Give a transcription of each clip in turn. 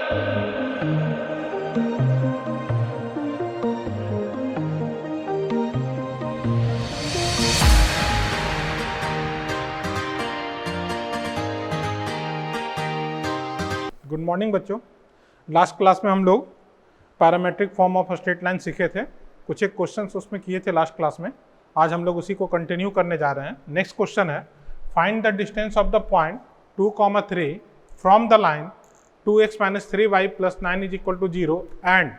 Good morning बच्चों। Last class में हम लोग parametric form of straight line सीखे थे। कुछ एक क्वेश्चंस उसमें किए थे लास्ट क्लास में। आज हम लोग उसी को कंटिन्यू करने जा रहे हैं। नेक्स्ट क्वेश्चन है, find the distance of the point 2,3 from the line 2x - 3y + 9 = 0 and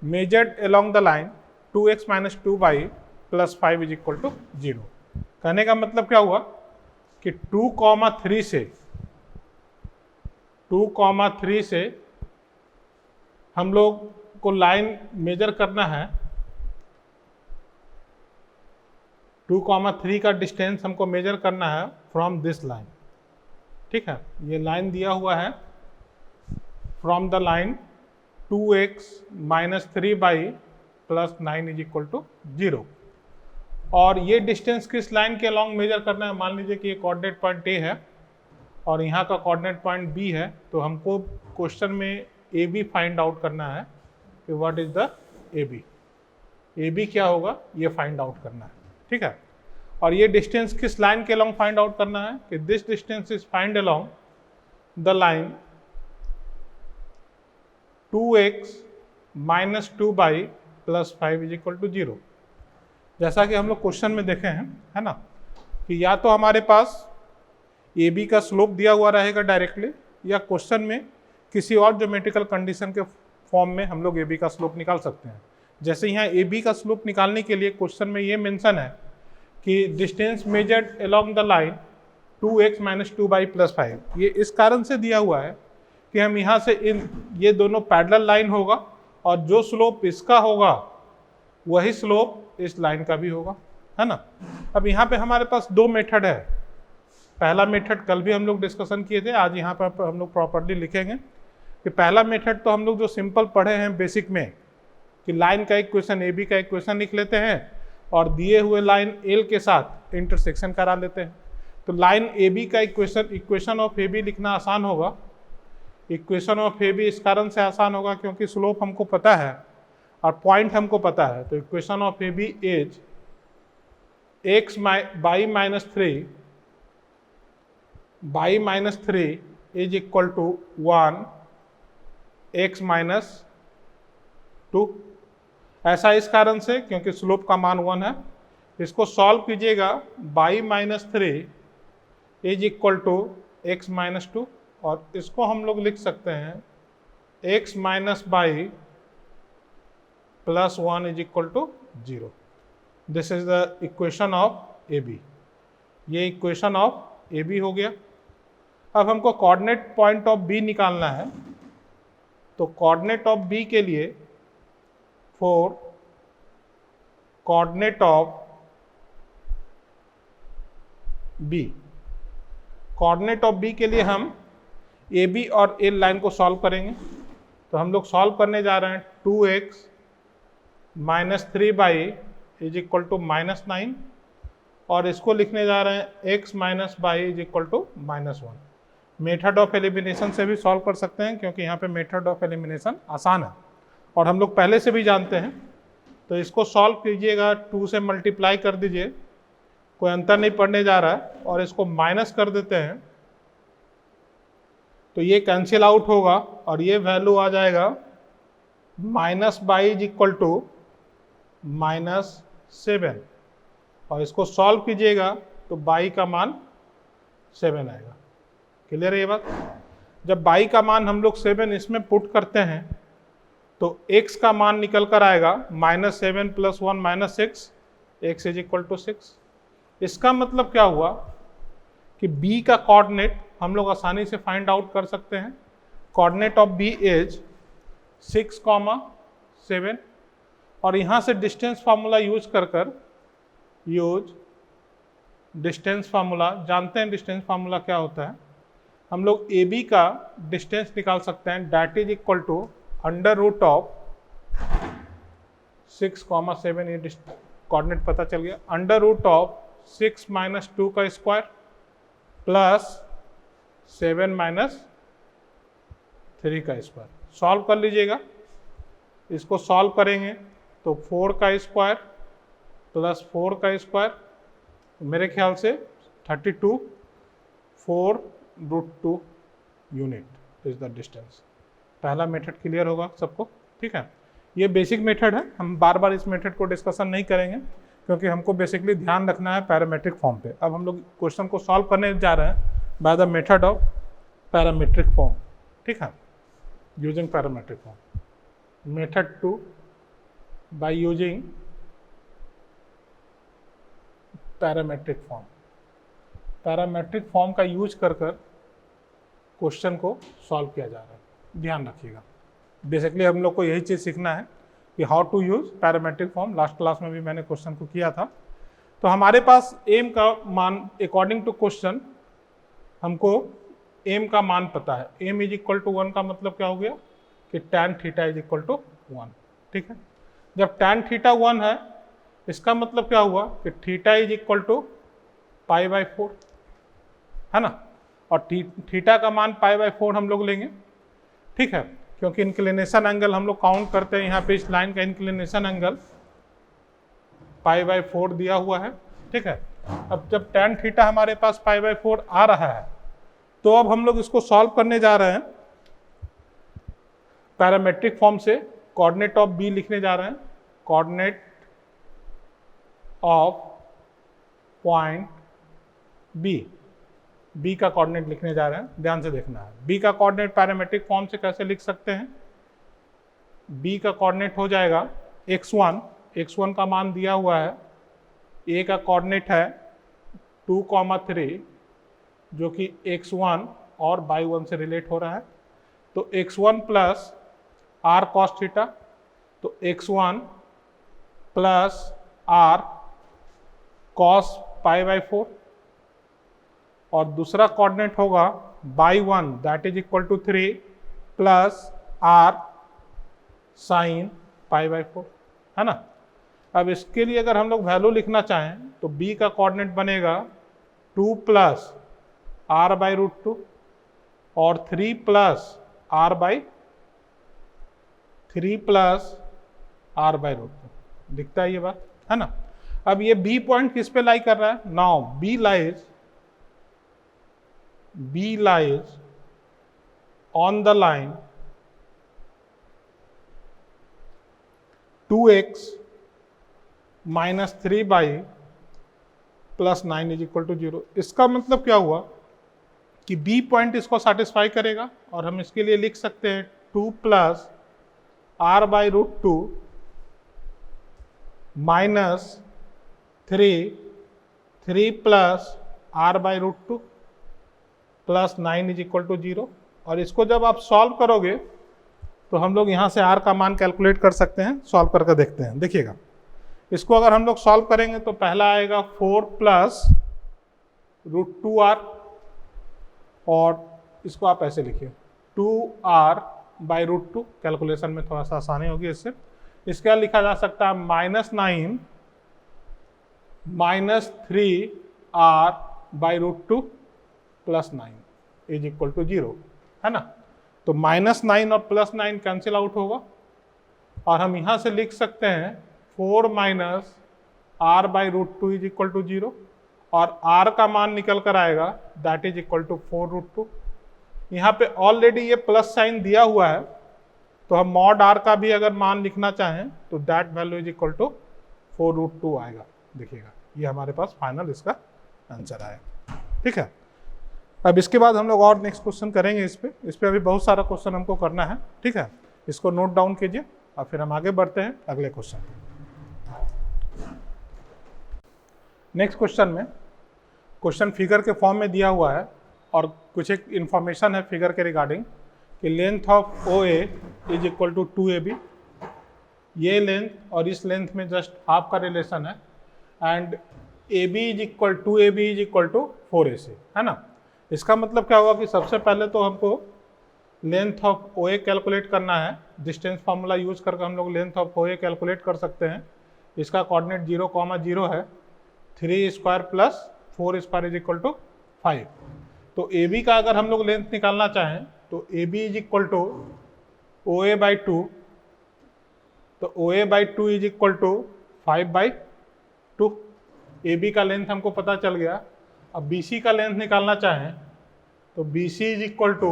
measured along the line 2x - 2y + 5 = 0। कहने का मतलब क्या हुआ कि 2,3 से हम लोग को लाइन मेजर करना है। 2,3 का डिस्टेंस हमको मेजर करना है फ्रॉम दिस लाइन। ठीक है, ये लाइन दिया हुआ है from the line 2x - 3y + 9 = 0। और ये डिस्टेंस किस लाइन के अलॉन्ग मेजर करना है। मान लीजिए कि ये कोऑर्डिनेट पॉइंट A है और यहाँ का कोऑर्डिनेट पॉइंट B है, तो हमको क्वेश्चन में AB फाइंड आउट करना है कि व्हाट इज द AB क्या होगा, ये फाइंड आउट करना है। ठीक है, और ये डिस्टेंस किस लाइन के अलॉन्ग फाइंड आउट करना है कि this distance is find along the line 2x - 2y + 5 = 0। जैसा कि हम लोग क्वेश्चन में देखे हैं, है ना, कि या तो हमारे पास AB का स्लोप दिया हुआ रहेगा डायरेक्टली, या क्वेश्चन में किसी और ज्योमेट्रिकल कंडीशन के फॉर्म में हम लोग AB का स्लोप निकाल सकते हैं। जैसे यहाँ AB का स्लोप निकालने के लिए क्वेश्चन में ये मेंशन है कि distance measured along the line 2x - 2y + 5। ये इस कारण से दिया हुआ है कि हम यहाँ से ये दोनों पैरेलल लाइन होगा और जो स्लोप इसका होगा वही स्लोप इस लाइन का भी होगा, है ना। अब यहाँ पे हमारे पास दो मेथड है। पहला मेथड कल भी हम लोग डिस्कशन किए थे, आज यहाँ पर हम लोग प्रॉपर्ली लिखेंगे कि पहला मेथड तो हम लोग जो सिंपल पढ़े हैं बेसिक में कि लाइन का इक्वेशन AB का इक्वेशन लिख लेते हैं और दिए हुए लाइन L के साथ इंटरसेक्शन करा लेते हैं। तो लाइन AB का इक्वेशन ऑफ AB लिखना आसान होगा। इक्वेशन ऑफ AB इस कारण से आसान होगा क्योंकि स्लोप हमको पता है और पॉइंट हमको पता है। तो equation of AB is x by -3 is equal to 1 x - 2। ऐसा इस कारण से क्योंकि स्लोप का मान 1 है। इसको सॉल्व कीजिएगा, y - 3 is equal to x - 2 और इसको हम लोग लिख सकते हैं x - y + 1 is equal to 0। This is the equation of AB। ये इक्वेशन ऑफ AB हो गया। अब हमको कोऑर्डिनेट पॉइंट ऑफ B निकालना है। तो कोऑर्डिनेट ऑफ B के लिए फॉर कोऑर्डिनेट ऑफ B के लिए हम AB और L लाइन को सॉल्व करेंगे। तो हम लोग सॉल्व करने जा रहे हैं 2x - 3y is equal to -9 और इसको लिखने जा रहे हैं x - y is equal to -1। Method of elimination से भी सॉल्व कर सकते हैं क्योंकि यहाँ पे मेथड ऑफ एलिमिनेशन आसान है और हम लोग पहले से भी जानते हैं। तो इसको सॉल्व कीजिएगा, 2 से मल्टीप्लाई कर दीजिए, कोई अंतर नहीं पड़ने जा रहा है, और इसको माइनस कर देते हैं तो ये कैंसिल आउट होगा और ये वैल्यू आ जाएगा -y इज इक्वल टू -7 और इसको सॉल्व कीजिएगा तो y का मान 7 आएगा। क्लियर है ये बात। जब y का मान हम लोग 7 इसमें पुट करते हैं तो x का मान निकल कर आएगा -7 + 1 -6, x इज इक्वल टू 6। इसका मतलब क्या हुआ कि B का कोऑर्डिनेट हम लोग आसानी से फाइंड आउट कर सकते हैं। कोऑर्डिनेट ऑफ B इज 6, 7 और यहाँ से डिस्टेंस फार्मूला यूज कर डिस्टेंस फार्मूला जानते हैं। डिस्टेंस फार्मूला क्या होता है, हम लोग AB का डिस्टेंस निकाल सकते हैं, दैट इज इक्वल टू √6, 7 ये कोऑर्डिनेट पता चल गया, √6 - 2 का स्क्वायर + 7 - 3 का स्क्वायर। सॉल्व कर लीजिएगा, इसको सॉल्व करेंगे तो 4 का स्क्वायर प्लस 4 का स्क्वायर, मेरे ख्याल से 32 4√2 यूनिट इज द डिस्टेंस। पहला मेथड क्लियर होगा सबको, ठीक है। ये बेसिक मेथड है, हम बार बार इस मेथड को डिस्कशन नहीं करेंगे क्योंकि हमको बेसिकली ध्यान रखना है पैरामेट्रिक फॉर्म पे। अब हम लोग क्वेश्चन को सॉल्व करने जा रहे हैं by the method of parametric form, ठीक है, using parametric form. Method 2 by using parametric form. Parametric form का यूज कर क्वेश्चन को सॉल्व किया जा रहा है, ध्यान रखिएगा। बेसिकली हम लोग को यही चीज़ सीखना है कि how to use parametric form. Last class में भी मैंने क्वेश्चन को किया था। तो हमारे पास एम का मान अकॉर्डिंग टू क्वेश्चन, हमको एम का मान पता है। एम इज इक्वल टू 1 का मतलब क्या हो गया कि tan theta is equal to 1, ठीक है। जब tan थीटा 1 है, इसका मतलब क्या हुआ कि थीटा इज इक्वल टू π/4, है ना। और थीटा का मान π/4 हम लोग लेंगे, ठीक है, क्योंकि इंक्लिनेशन एंगल हम लोग काउंट करते हैं। यहाँ पे इस लाइन का इंक्लिनेशन एंगल π/4 दिया हुआ है, ठीक है। अब जब tan थीटा हमारे पास π/4 आ रहा है, तो अब हम लोग इसको सॉल्व करने जा रहे हैं पैरामेट्रिक फॉर्म से। कोऑर्डिनेट ऑफ बी लिखने जा रहे हैं, कोऑर्डिनेट ऑफ पॉइंट बी का कोऑर्डिनेट लिखने जा रहे हैं, ध्यान से देखना है। बी का कोऑर्डिनेट पैरामेट्रिक फॉर्म से कैसे लिख सकते हैं? बी का कोऑर्डिनेट हो जाएगा x1 का मान दिया हुआ है, ए का कोऑर्डिनेट है 2,3 जो कि x1 और y1 से रिलेट हो रहा है। तो x1 plus r cos theta, तो x1 प्लस r cos π/4, और दूसरा कोऑर्डिनेट होगा y1 that is equal to 3 plus r sin π/4, है ना। अब इसके लिए अगर हम लोग वैल्यू लिखना चाहें तो b का कोऑर्डिनेट बनेगा 2 प्लस r/√2 और 3 प्लस r/√2 दिखता है ये बात, है ना। अब ये b पॉइंट किस पे लाई कर रहा है? Now b lies on the line 2x minus 3y plus 9 is equal to 0। इसका मतलब क्या हुआ कि b पॉइंट इसको सेटिस्फाई करेगा, और हम इसके लिए लिख सकते हैं 2 plus r/√2 minus 3 plus r/√2 plus 9 is equal to 0। और इसको जब आप सॉल्व करोगे तो हम लोग यहाँ से r का मान कैलकुलेट कर सकते हैं। सॉल्व करके देखते हैं, देखिएगा। इसको अगर हम लोग सॉल्व करेंगे तो पहला आएगा 4 प्लस √2r, और इसको आप ऐसे लिखिए 2r/√2। कैलकुलेशन में थोड़ा सा आसानी होगी इससे। इसका लिखा जा सकता है -9 minus 3r/√2 plus 9 is equal to 0, है ना। तो -9 और प्लस 9 कैंसिल आउट होगा, और हम यहाँ से लिख सकते हैं 4 minus r/√2 is equal to 0, और r का मान निकल कर आएगा दैट इज इक्वल टू 4√2। यहाँ पे ऑलरेडी ये प्लस साइन दिया हुआ है, तो हम मॉड r का भी अगर मान लिखना चाहें तो that value is equal to 4√2 आएगा। देखिएगा, ये हमारे पास फाइनल इसका आंसर आएगा, ठीक है। अब इसके बाद हम लोग और नेक्स्ट क्वेश्चन करेंगे इस पे अभी बहुत सारा क्वेश्चन हमको करना है, ठीक है। इसको नोट डाउन कीजिए और फिर हम आगे बढ़ते हैं अगले क्वेश्चन। नेक्स्ट क्वेश्चन में क्वेश्चन फिगर के फॉर्म में दिया हुआ है, और कुछ एक इंफॉर्मेशन है फिगर के रिगार्डिंग कि length of OA is equal to 2AB। ये लेंथ और इस लेंथ में जस्ट हाफ का रिलेशन है, and AB is equal to 4AC, है ना। इसका मतलब क्या होगा कि सबसे पहले तो हमको लेंथ ऑफ OA कैलकुलेट करना है। डिस्टेंस फार्मूला यूज करके हम लोग लेंथ ऑफ OA कैलकुलेट कर सकते हैं। इसका कोऑर्डिनेट 0,0 है, 3 square plus 4 square is equal to 5। तो AB का अगर हम लोग लेंथ निकालना चाहें तो A B is equal to O A by two, तो O A by two is equal to 5/2। A B का लेंथ हमको पता चल गया। अब बी सी का लेंथ निकालना चाहें तो B C is equal to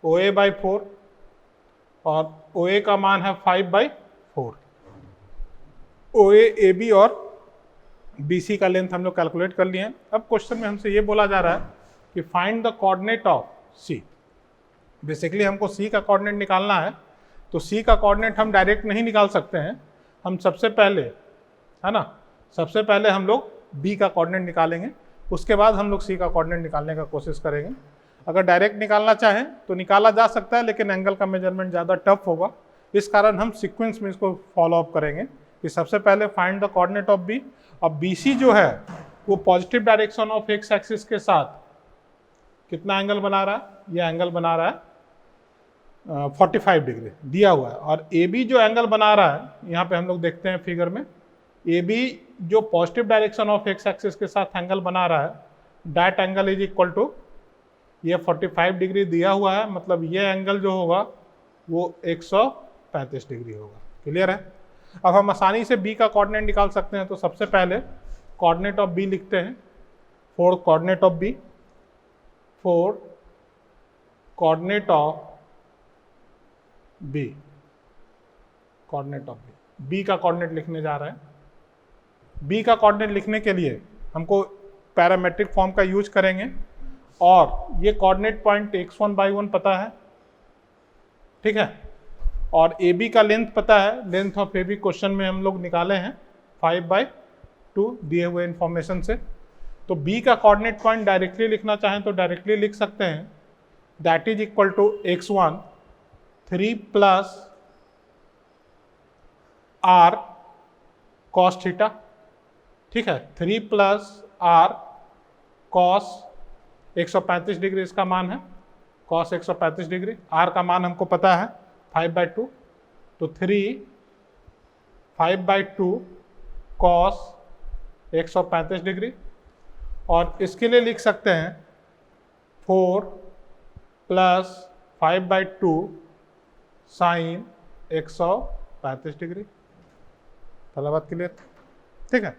O A by 4 और ओ ए का मान है 5/4। ओ ए बी और बी सी का लेंथ हम लोग कैलकुलेट कर लिए हैं। अब क्वेश्चन में हमसे ये बोला जा रहा है कि find the coordinate of C. Basically हमको सी का कोऑर्डिनेट निकालना है। तो सी का कोऑर्डिनेट हम डायरेक्ट नहीं निकाल सकते हैं, हम सबसे पहले, है ना, सबसे पहले हम लोग बी का कोऑर्डिनेट निकालेंगे, उसके बाद हम लोग सी का कोऑर्डिनेट निकालने का कोशिश करेंगे। अगर डायरेक्ट निकालना चाहें तो निकाला जा सकता है, लेकिन एंगल का मेजरमेंट ज़्यादा टफ होगा। इस कारण हम सीक्वेंस में इसको फॉलो अप करेंगे कि सबसे पहले find the coordinate of B. अब बी सी जो है वो positive direction of X axis के साथ कितना एंगल बना रहा है? यह एंगल बना रहा है 45 डिग्री दिया हुआ है। और ए बी जो एंगल बना रहा है, यहाँ पे हम लोग देखते हैं फिगर में, ए बी जो positive direction of X axis के साथ एंगल बना रहा है, that angle is equal to, ये 45 डिग्री दिया हुआ है, मतलब ये एंगल जो होगा वो 135 डिग्री होगा। क्लियर है? अब हम आसानी से बी का कोऑर्डिनेट निकाल सकते हैं। तो सबसे पहले कोऑर्डिनेट ऑफ बी लिखते हैं, 4 coordinate of B, 4 coordinate of B, coordinate of B, B का कोऑर्डिनेट लिखने जा रहे हैं। बी का कोऑर्डिनेट लिखने के लिए हमको पैरामेट्रिक फॉर्म का यूज करेंगे और ये कोऑर्डिनेट पॉइंट x1/1 पता है, ठीक है, और ए बी का लेंथ पता है। Length of A B question में हम लोग निकाले हैं 5/2 दिए हुए इंफॉर्मेशन से। तो बी का कोऑर्डिनेट पॉइंट डायरेक्टली लिखना चाहें तो डायरेक्टली लिख सकते हैं, that is equal to x1 3 plus r cos theta, ठीक है, 3 प्लस r cos 135 डिग्री इसका मान है, cos 135 डिग्री। r का मान हमको पता है 5/2, तो 3 5/2 cos 135 डिग्री। और इसके लिए लिख सकते हैं 4 प्लस 5/2 साइन 135 डिग्री। पहला बात क्लियर, ठीक है।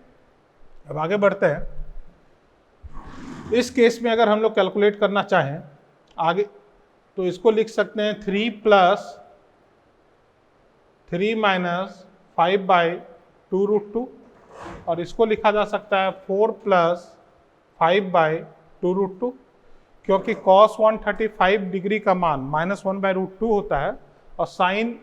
अब आगे बढ़ते हैं। इस केस में अगर हम लोग कैलकुलेट करना चाहें आगे, तो इसको लिख सकते हैं 3 प्लस 3 माइनस 5/2√2, और इसको लिखा जा सकता है 4 प्लस 5/2√2, क्योंकि cos 135 डिग्री का मान -1/√2 होता है और साइन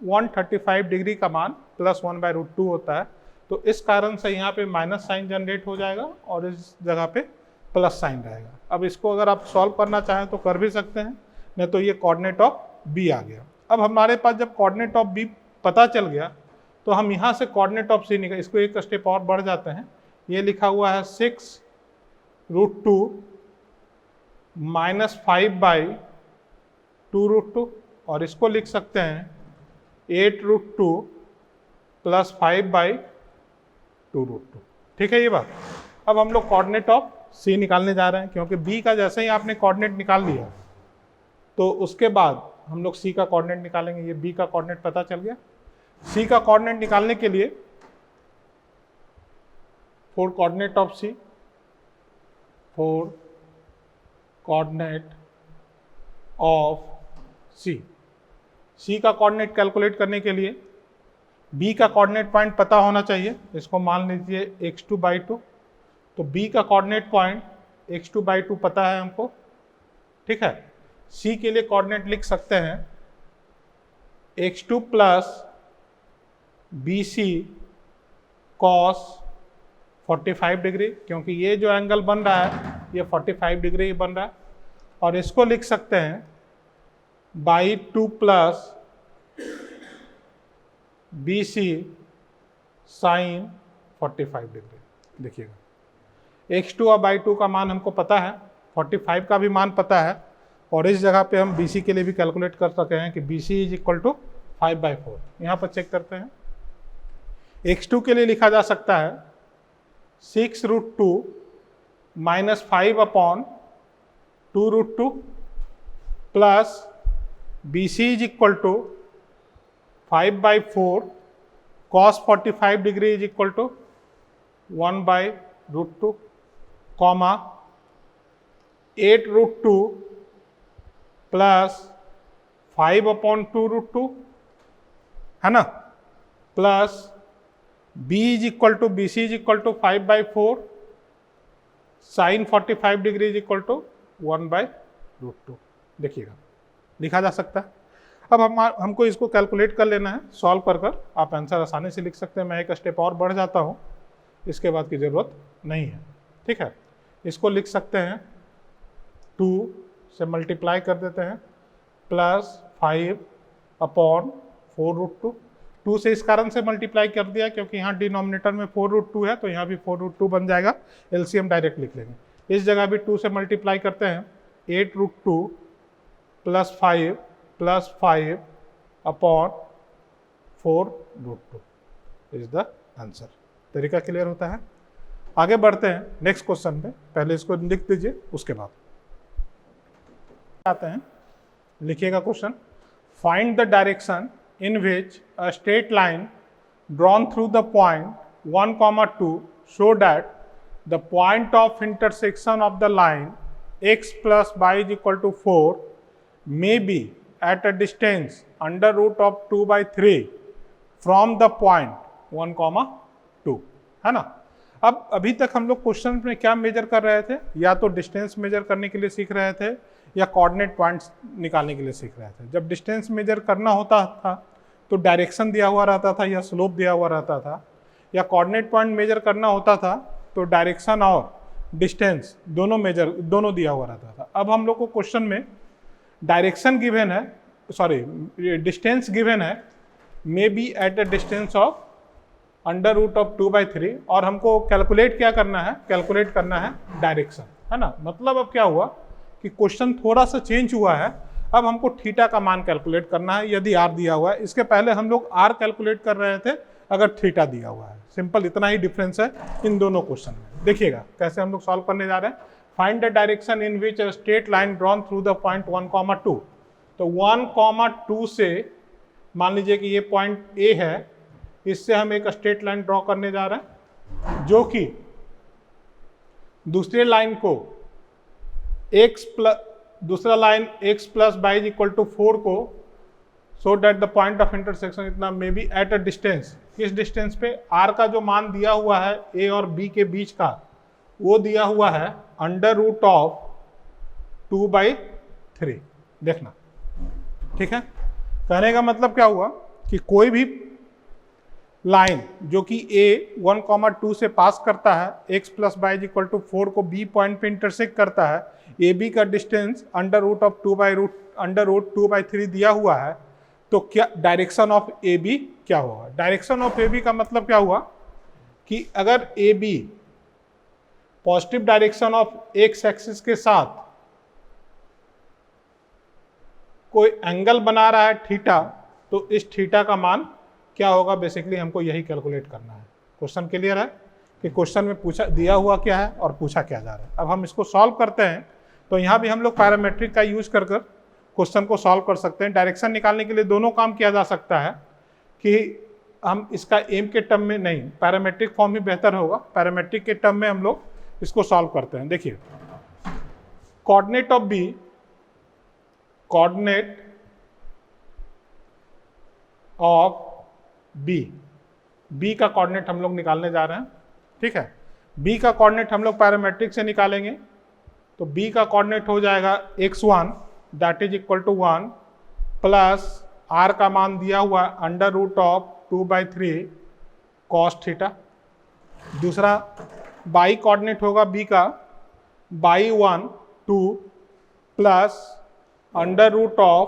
135 डिग्री का मान +1/√2 होता है। तो इस कारण से यहाँ पे माइनस साइन जनरेट हो जाएगा और इस जगह पे प्लस साइन रहेगा। अब इसको अगर आप सॉल्व करना चाहें तो कर भी सकते हैं, नहीं तो ये कोऑर्डिनेट ऑफ बी आ गया। अब हमारे पास जब कोऑर्डिनेट ऑफ बी पता चल गया तो हम यहाँ से कोऑर्डिनेट ऑफ सी निकाल, इसको एक स्टेप और बढ़ जाते हैं। ये लिखा हुआ है 6√2 माइनस 5/2√2, और इसको लिख सकते हैं 8√2 प्लस 5/2√2, ठीक है ये बात। अब हम लोग कोऑर्डिनेट ऑफ सी निकालने जा रहे हैं, क्योंकि बी का जैसे ही आपने कोऑर्डिनेट निकाल लिया तो उसके बाद हम लोग सी का कोऑर्डिनेट निकालेंगे। ये बी का कोऑर्डिनेट पता चल गया। सी का कोऑर्डिनेट निकालने के लिए 4 coordinate of C, 4 coordinate of C. C का कोऑर्डिनेट कैलकुलेट करने के लिए बी का कोऑर्डिनेट पॉइंट पता होना चाहिए। इसको मान लीजिए x2/2, तो बी का कोऑर्डिनेट पॉइंट x2/2 पता है हमको, ठीक है। सी के लिए कोऑर्डिनेट लिख सकते हैं x2 plus BC cos 45 degree, क्योंकि ये जो एंगल बन रहा है ये 45 डिग्री ही बन रहा है, और इसको लिख सकते हैं by 2 plus BC sine 45 degree. देखिएगा x2 और बाई 2 का मान हमको पता है, 45 का भी मान पता है, और इस जगह पे हम BC के लिए भी कैलकुलेट कर सकते हैं कि BC इज इक्वल टू 5/4। यहाँ पर चेक करते हैं। x2 के लिए लिखा जा सकता है 6√2 minus 5/2√2, plus BC is equal to 5/4 cos 45 degree is equal to 1/√2 comma 8√2 plus 5/2√2 है ना, plus BC is equal to 5/4 sine 45 degree is equal to 1/√2। देखिएगा लिखा जा सकता है। अब हमको इसको कैलकुलेट कर लेना है, सॉल्व कर आप आंसर आसानी से लिख सकते हैं। मैं एक स्टेप और बढ़ जाता हूँ, इसके बाद की ज़रूरत नहीं है। ठीक है, इसको लिख सकते हैं 2 से मल्टीप्लाई कर देते हैं प्लस 5/4√2। 2 से इस कारण से मल्टीप्लाई कर दिया क्योंकि यहाँ डिनोमिनेटर में 4√2 है, तो यहाँ भी 4√2 बन जाएगा। एलसीएम डायरेक्ट लिख लेंगे। इस जगह भी 2 से मल्टीप्लाई करते हैं 8√2 plus 5 plus 5/4√2 is the answer. तरीका क्लियर होता है। आगे बढ़ते हैं नेक्स्ट क्वेश्चन पे। पहले इसको लिख दीजिए, उसके बाद आते हैं। लिखिएगा question, find the direction in which a straight line drawn through the point 1, 2 so that the point of intersection of the line x plus y is equal to 4 may be at a distance under root of 2/3 from the point 1, 2 है ना। अब अभी तक हम लोग question में क्या major कर रहे थे, या तो डिस्टेंस मेजर करने के लिए सीख रहे थे या कोऑर्डिनेट पॉइंट्स निकालने के लिए सीख रहे थे। जब डिस्टेंस मेजर करना होता था तो डायरेक्शन दिया हुआ रहता था या स्लोप दिया हुआ रहता था, या कोऑर्डिनेट पॉइंट मेजर करना होता था तो डायरेक्शन और डिस्टेंस दोनों दिया हुआ रहता था। अब हम लोग को क्वेश्चन में डायरेक्शन गिवन है, डिस्टेंस गिवन है, may be at a distance of under root of 2/3, और हमको कैलकुलेट क्या करना है, कैलकुलेट करना है डायरेक्शन, है ना। मतलब अब क्या हुआ कि क्वेश्चन थोड़ा सा चेंज हुआ है। अब हमको थीटा का मान कैलकुलेट करना है यदि आर दिया हुआ है। इसके पहले हम लोग आर कैलकुलेट कर रहे थे अगर थीटा दिया हुआ है। सिंपल इतना ही डिफरेंस है इन दोनों क्वेश्चन में। देखिएगा कैसे हम लोग सॉल्व करने जा रहे हैं। Find the direction in which a straight line drawn through the point 1, 2। तो 1, 2 से मान लीजिए कि ये पॉइंट ए है, इससे हम एक स्ट्रेट लाइन ड्रॉ करने जा रहे हैं जो कि दूसरे लाइन को दूसरा line x plus y is equal to 4 को, so that the point of intersection इतना may be at a distance, किस डिस्टेंस पे, r का जो मान दिया हुआ है a और b के बीच का, वो दिया हुआ है अंडर रूट ऑफ 2/3। देखना ठीक है। कहने का मतलब क्या हुआ कि कोई भी लाइन जो कि a 1, 2 से पास करता है, x plus y is equal to 4 को b पॉइंट पे इंटरसेक्ट करता है, ए बी का डिस्टेंस अंडर रूट ऑफ 2/3 दिया हुआ है, तो क्या डायरेक्शन ऑफ ए बी क्या होगा। डायरेक्शन ऑफ ए बी का मतलब क्या हुआ कि अगर A B positive direction of X axis के साथ कोई एंगल बना रहा है थीटा, तो इस थीटा का मान क्या होगा, बेसिकली हमको यही कैलकुलेट करना है। क्वेश्चन क्लियर है कि क्वेश्चन में पूछा दिया हुआ क्या है और पूछा क्या जा रहा है। अब हम इसको सॉल्व करते हैं, तो यहाँ भी हम लोग पैरामेट्रिक का यूज कर क्वेश्चन को सॉल्व कर सकते हैं। डायरेक्शन निकालने के लिए दोनों काम किया जा सकता है कि हम इसका एम के टर्म में नहीं, पैरामेट्रिक फॉर्म ही बेहतर होगा। पैरामेट्रिक के टर्म में हम लोग इसको सॉल्व करते हैं। देखिए coordinate of B, coordinate of B का कोऑर्डिनेट हम लोग निकालने जा रहे हैं। ठीक है, बी का कोऑर्डिनेट हम लोग पैरामेट्रिक से निकालेंगे, तो बी का कोऑर्डिनेट हो जाएगा x1 that is equal to 1 plus R का मान दिया हुआ under root of 2/3 cos theta. दूसरा बाई कोऑर्डिनेट होगा बी का y1 2 plus under root of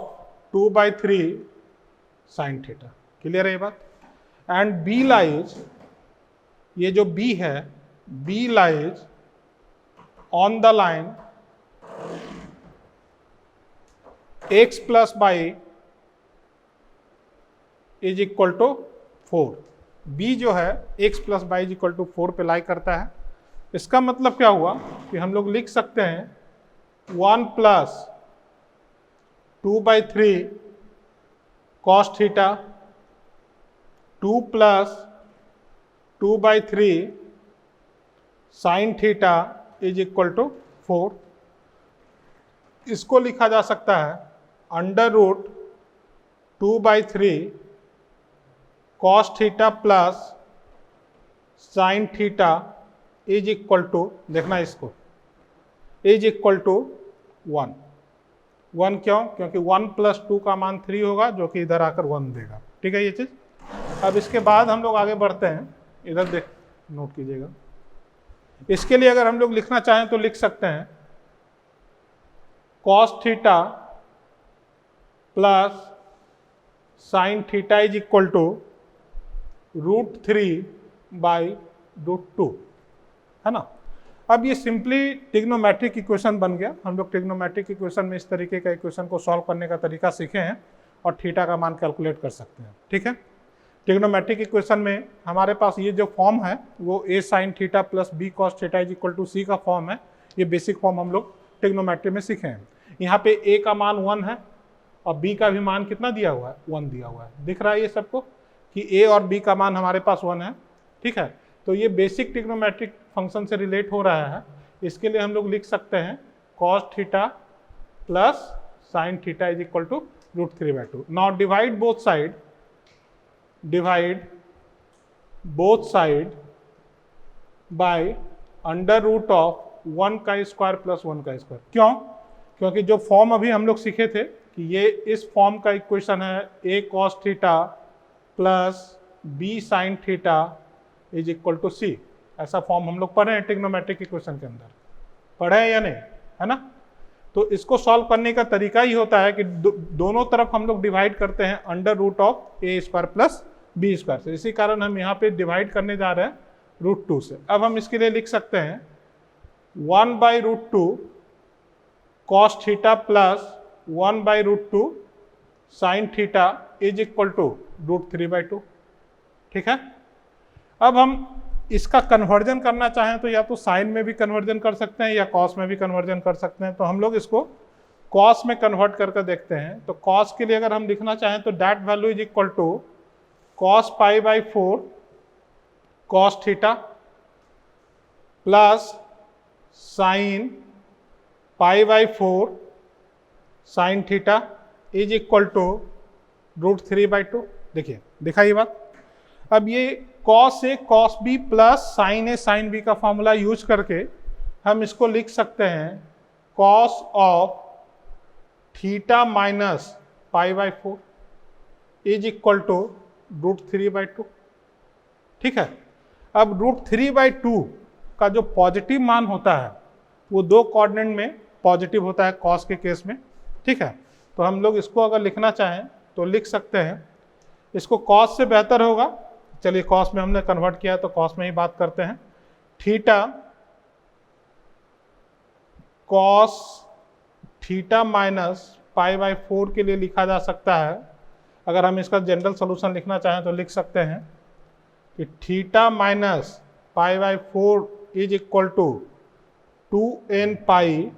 2/3 sine theta. Clear है ये बात। एंड बी लाइज, ये जो बी है, B lies on the line x plus y is equal to 4। B जो है x plus y is equal to 4 पे लाई करता है। इसका मतलब क्या हुआ कि हम लोग लिख सकते हैं 1 plus 2/3 cos theta 2 plus 2/3 sine theta is equal to 4। इसको लिखा जा सकता है under root 2/3 cos theta plus sine theta is equal to, देखना इसको, इज इक्वल टू 1। 1 क्यों? क्योंकि 1 प्लस 2 का मान 3 होगा, जो कि इधर आकर 1 देगा। ठीक है ये चीज। अब इसके बाद हम लोग आगे बढ़ते हैं, इधर देख नोट कीजिएगा। इसके लिए अगर हम लोग लिखना चाहें तो लिख सकते हैं cos theta plus sine theta is equal to √3/√2, है ना। अब ये सिंपली ट्रिग्नोमेट्रिक इक्वेशन बन गया। हम लोग ट्रिग्नोमेट्रिक इक्वेशन में इस तरीके का इक्वेशन को सॉल्व करने का तरीका सीखे हैं और थीटा का मान कैलकुलेट कर सकते हैं। ठीक है, ट्रिग्नोमेट्रिक इक्वेशन में हमारे पास ये जो फॉर्म है वो a sine theta plus b cos theta is equal to c का फॉर्म है। ये बेसिक फॉर्म हम लोग ट्रिग्नोमेट्री में सीखे हैं। यहाँ पे a का मान 1 है और b का भी मान कितना दिया हुआ है? 1 दिया हुआ है। दिख रहा है ये सबको कि a और b का मान हमारे पास 1 है। ठीक है, तो ये बेसिक ट्रिग्नोमेट्रिक फंक्शन से रिलेट हो रहा है। इसके लिए हम लोग लिख सकते हैं cos theta plus sine theta is equal to √3/2। Now divide both side by under root of 1 का स्क्वायर प्लस 1 का स्क्वायर। क्यों? क्योंकि जो फॉर्म अभी हम लोग सीखे थे कि ये इस फॉर्म का इक्वेशन है a cos theta plus b sine theta is equal to c। ऐसा फॉर्म हम लोग पढ़े हैं ट्रिग्नोमेट्रिक इक्वेशन के अंदर, पढ़े हैं या नहीं, है ना। तो इसको सॉल्व करने का तरीका ही होता है कि दोनों तरफ हम लोग डिवाइड करते हैं under root of a square plus b square से। इसी कारण हम यहाँ पे डिवाइड करने जा रहे हैं √2 से। अब हम इसके लिए लिख सकते हैं 1/√2 cos theta plus 1/√2 sine theta is equal to √3/2। ठीक है, अब हम इसका कन्वर्जन करना चाहें तो या तो साइन में भी कन्वर्जन कर सकते हैं या कॉस में भी कन्वर्जन कर सकते हैं। तो हम लोग इसको कॉस में कन्वर्ट करके देखते हैं। तो कॉस के लिए अगर हम लिखना चाहें तो that value is equal to cos π/4 cos theta plus sine π/4 sine theta is equal to √3/2। देखिए, दिखा ये बात। अब ये cos A cos B plus sine A sine B का फॉर्मूला यूज करके हम इसको लिख सकते हैं cos of theta minus π/4 is equal to √3/2। ठीक है, अब √3/2 का जो पॉजिटिव मान होता है वो 2 कोऑर्डिनेट में पॉजिटिव होता है cos के केस में। ठीक है, तो हम लोग इसको अगर लिखना चाहें तो लिख सकते हैं, इसको cos से बेहतर होगा। चलिए cos में हमने कन्वर्ट किया तो cos में ही बात करते हैं। थीटा cos थीटा माइनस π/4 के लिए लिखा जा सकता है। अगर हम इसका जनरल सोल्यूशन लिखना चाहें तो लिख सकते हैं कि theta minus π/4 is equal to 2n pi,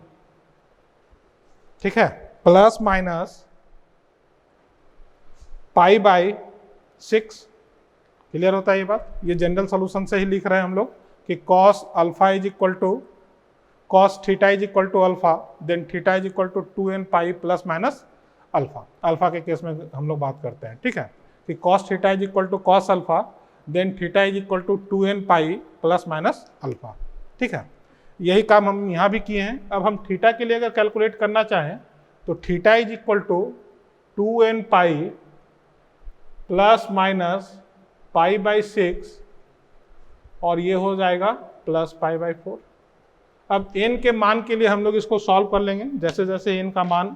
ठीक है, प्लस माइनस π/6। क्लियर होता है ये बात? ये जनरल सोल्यूशन से ही लिख रहे हैं हम लोग कि cos alpha is equal to cos theta is equal to alpha, then theta is equal to 2n pi plus minus alpha. Alpha के केस में हम लोग बात करते हैं। ठीक है, कि cos theta is equal to cos alpha, then theta is equal to 2n pi plus minus alpha. ठीक है, यही काम हम यहाँ भी किए हैं। अब हम थीटा के लिए अगर कैलकुलेट करना चाहें तो theta is equal to 2n pi plus minus π/6 और ये हो जाएगा प्लस π/4। अब n के मान के लिए हम लोग इसको सॉल्व कर लेंगे। जैसे जैसे n का मान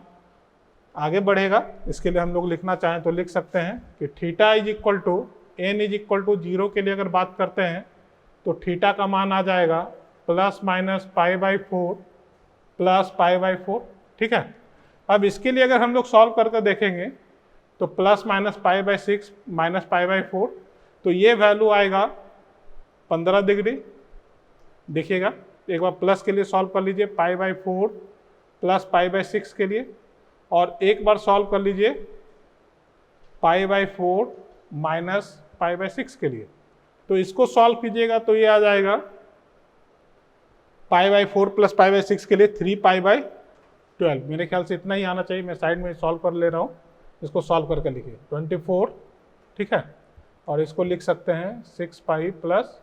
आगे बढ़ेगा, इसके लिए हम लोग लिखना चाहें तो लिख सकते हैं कि theta is equal to n is equal to 0 के लिए अगर बात करते हैं तो थीटा का मान आ जाएगा प्लस माइनस π/4 प्लस π/4। ठीक है, अब इसके लिए अगर हम लोग सॉल्व करके देखेंगे तो प्लस माइनस π/6 माइनस π/4, तो ये वैल्यू आएगा 15 डिग्री। देखिएगा, एक बार प्लस के लिए सॉल्व कर लीजिए π/4 प्लस π/6 के लिए, और एक बार सॉल्व कर लीजिए π/4 माइनस π/6 के लिए। तो इसको सॉल्व कीजिएगा तो ये आ जाएगा π/4 प्लस π/6 के लिए 3π/12। मेरे ख्याल से इतना ही आना चाहिए, मैं साइड में सॉल्व कर ले रहा हूँ, इसको सॉल्व करके लिखिए 24, ठीक है, और इसको लिख सकते हैं 6π प्लस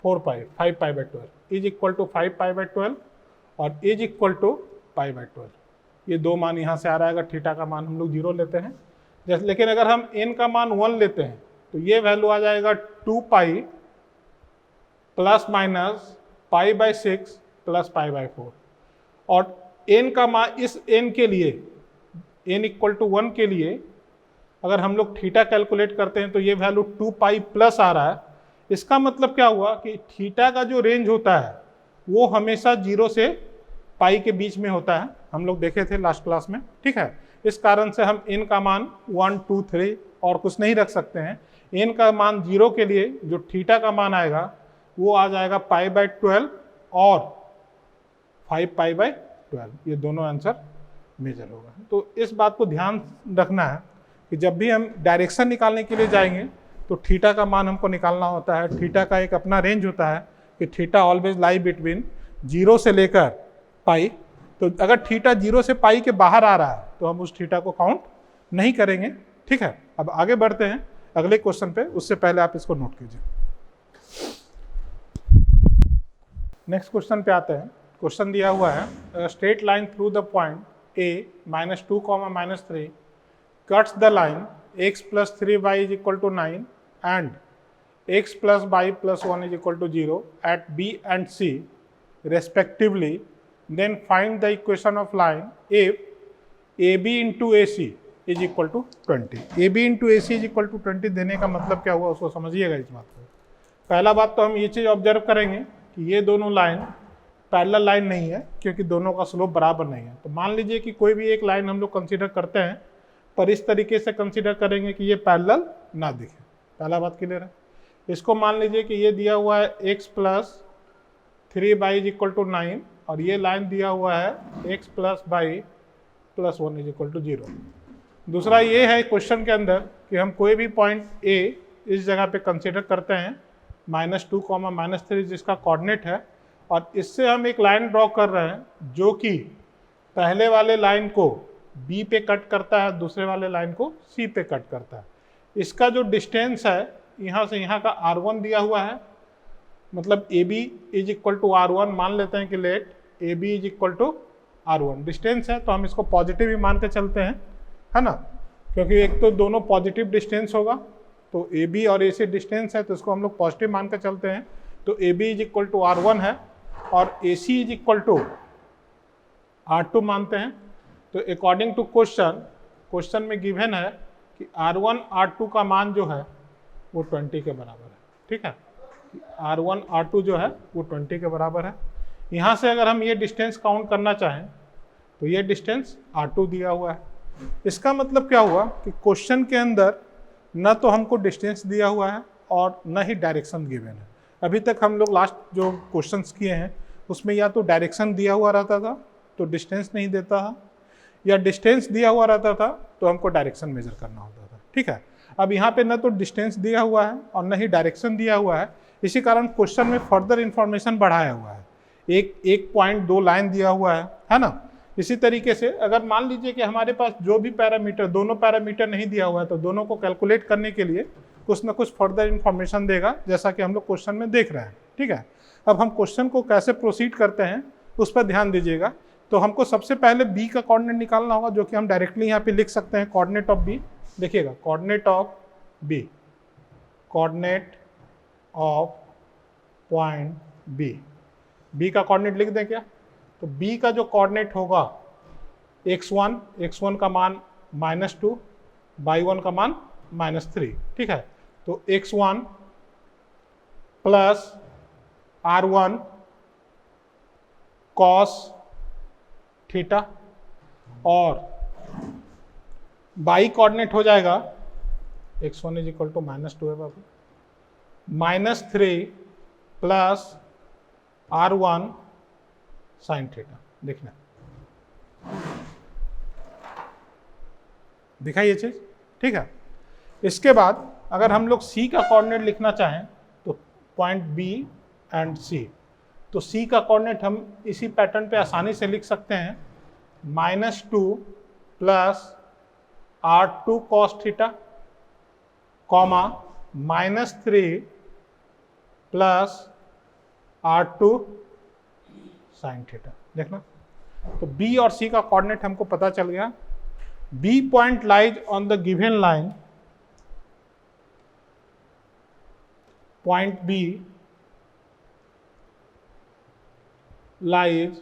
4π 5π/12 इज इक्वल टू 5π/12 और इज इक्वल टू π/12। ये दो मान यहाँ से आ रहा है, थीटा का मान हम लोग 0 लेते हैं जैसे, लेकिन अगर हम n का मान 1 लेते हैं तो ये वैल्यू आ जाएगा 2π प्लस माइनस π/6 प्लस π/4। और n का मान इस n के लिए n इक्वल टू 1 के लिए अगर हम लोग थीटा कैलकुलेट करते हैं तो ये वैल्यू 2π प्लस आ रहा है। इसका मतलब क्या हुआ कि थीटा का जो रेंज होता है वो हमेशा 0 से पाई के बीच में होता है, हम लोग देखे थे लास्ट क्लास में, ठीक है। इस कारण से हम n का मान 1 2 3 और कुछ नहीं रख सकते हैं। n का मान 0 के लिए जो थीटा का मान आएगा वो आ जाएगा π/12 और 5π/12, ये दोनों आंसर मेजर होगा। तो इस बात को ध्यान रखना है कि जब भी हम डायरेक्शन निकालने के लिए जाएंगे तो थीटा का मान हमको निकालना होता है। थीटा का एक अपना रेंज होता है कि थीटा ऑलवेज लाई बिटवीन 0 से लेकर पाई। तो अगर थीटा 0 से पाई के बाहर आ रहा है तो हम उस थीटा को काउंट नहीं करेंगे, ठीक है। अब आगे बढ़ते हैं अगले क्वेश्चन पे, उससे पहले आप इसको नोट कीजिए। नेक्स्ट क्वेश्चन पे आते हैं। क्वेश्चन दिया हुआ है straight line through the point a -2, -3 cuts the line x plus 3y is equal to 9 and x plus y plus 1 is equal to 0 at b and c respectively. Then find the equation of line if ab into ac is equal to 20। ab into ac is equal to 20 देने का मतलब क्या हुआ उसको समझिएगा इस बात को। पहला बात तो हम ये चीज़ ऑब्जर्व करेंगे कि ये दोनों लाइन पैरेलल लाइन नहीं है क्योंकि दोनों का स्लोप बराबर नहीं है। तो मान लीजिए कि कोई भी एक लाइन हम लोग कंसीडर करते हैं, पर इस तरीके से कंसीडर करेंगे कि ये पैरेलल ना दिखे। पहला बात क्लियर है। इसको मान लीजिए कि ये दिया हुआ है x plus 3y is equal to 9 और ये लाइन दिया हुआ है x plus y plus 1 is equal to 0। दूसरा ये है क्वेश्चन के अंदर कि हम कोई भी पॉइंट a इस जगह पे कंसीडर करते हैं -2, -3 जिसका कोऑर्डिनेट है, और इससे हम एक लाइन ड्रॉ कर रहे हैं जो कि पहले वाले लाइन को B पे कट करता है, दूसरे वाले लाइन को C पे कट करता है। इसका जो डिस्टेंस है यहाँ से यहाँ का R1 दिया हुआ है, मतलब AB is equal to R1 मान लेते हैं कि let AB is equal to R1 distance है, तो हम इसको पॉजिटिव ही मान के चलते हैं, है ना, क्योंकि एक तो दोनों पॉजिटिव डिस्टेंस होगा। तो AB और AC डिस्टेंस है तो इसको हम लोग पॉजिटिव मान के चलते हैं। तो AB is equal to R1 है और AC is equal to R2 मानते हैं। तो अकॉर्डिंग टू क्वेश्चन में गिवन है कि R1 R2 का मान जो है वो 20 के बराबर है, ठीक है। R1 R2 जो है वो 20 के बराबर है। यहाँ से अगर हम ये डिस्टेंस काउंट करना चाहें तो ये डिस्टेंस R2 दिया हुआ है। इसका मतलब क्या हुआ कि क्वेश्चन के अंदर न तो हमको डिस्टेंस दिया हुआ है और न ही डायरेक्शन गिवन है। अभी तक हम लोग लास्ट जो क्वेश्चंस किए हैं उसमें या तो डायरेक्शन दिया हुआ रहता था तो डिस्टेंस नहीं देता था, या डिस्टेंस दिया हुआ रहता था तो हमको डायरेक्शन मेजर करना होता था, ठीक है। अब यहाँ पे न तो डिस्टेंस दिया हुआ है और न ही डायरेक्शन दिया हुआ है, इसी कारण क्वेश्चन में फर्दर इंफॉर्मेशन बढ़ाया हुआ है। एक पॉइंट 2 लाइन दिया हुआ है ना। इसी तरीके से अगर मान लीजिए कि हमारे पास जो भी पैरामीटर, दोनों पैरामीटर नहीं दिया हुआ है तो दोनों को कैलकुलेट करने के लिए कुछ ना कुछ फर्दर इंफॉर्मेशन देगा, जैसा कि हम लोग क्वेश्चन में देख रहे हैं, ठीक है। अब हम क्वेश्चन को कैसे प्रोसीड करते हैं उस पर ध्यान दीजिएगा। तो हमको सबसे पहले बी का कोऑर्डिनेट निकालना होगा, जो कि हम डायरेक्टली यहाँ पे लिख सकते हैं। कोऑर्डिनेट ऑफ बी, देखिएगा coordinate of B, coordinate of point B, B का कोऑर्डिनेट लिख दें क्या? तो बी का जो कोऑर्डिनेट होगा x1 का मान -2, y1 का मान -3, ठीक है। तो x1 plus R1 cos theta और y कोऑर्डिनेट हो जाएगा x1 इज इक्वल टू -2 है बाबू, -3 प्लस R1 साइन थीटा। देखना दिखाई ये चीज, ठीक है। इसके बाद अगर हम लोग सी का कोऑर्डिनेट लिखना चाहें तो पॉइंट बी एंड सी, तो सी का कोऑर्डिनेट हम इसी पैटर्न पे आसानी से लिख सकते हैं, -2 plus r2 cos theta comma -3 plus r2 sin theta. देखना, तो B और C का कोऑर्डिनेट हमको पता चल गया। B point lies on the given line, point B lies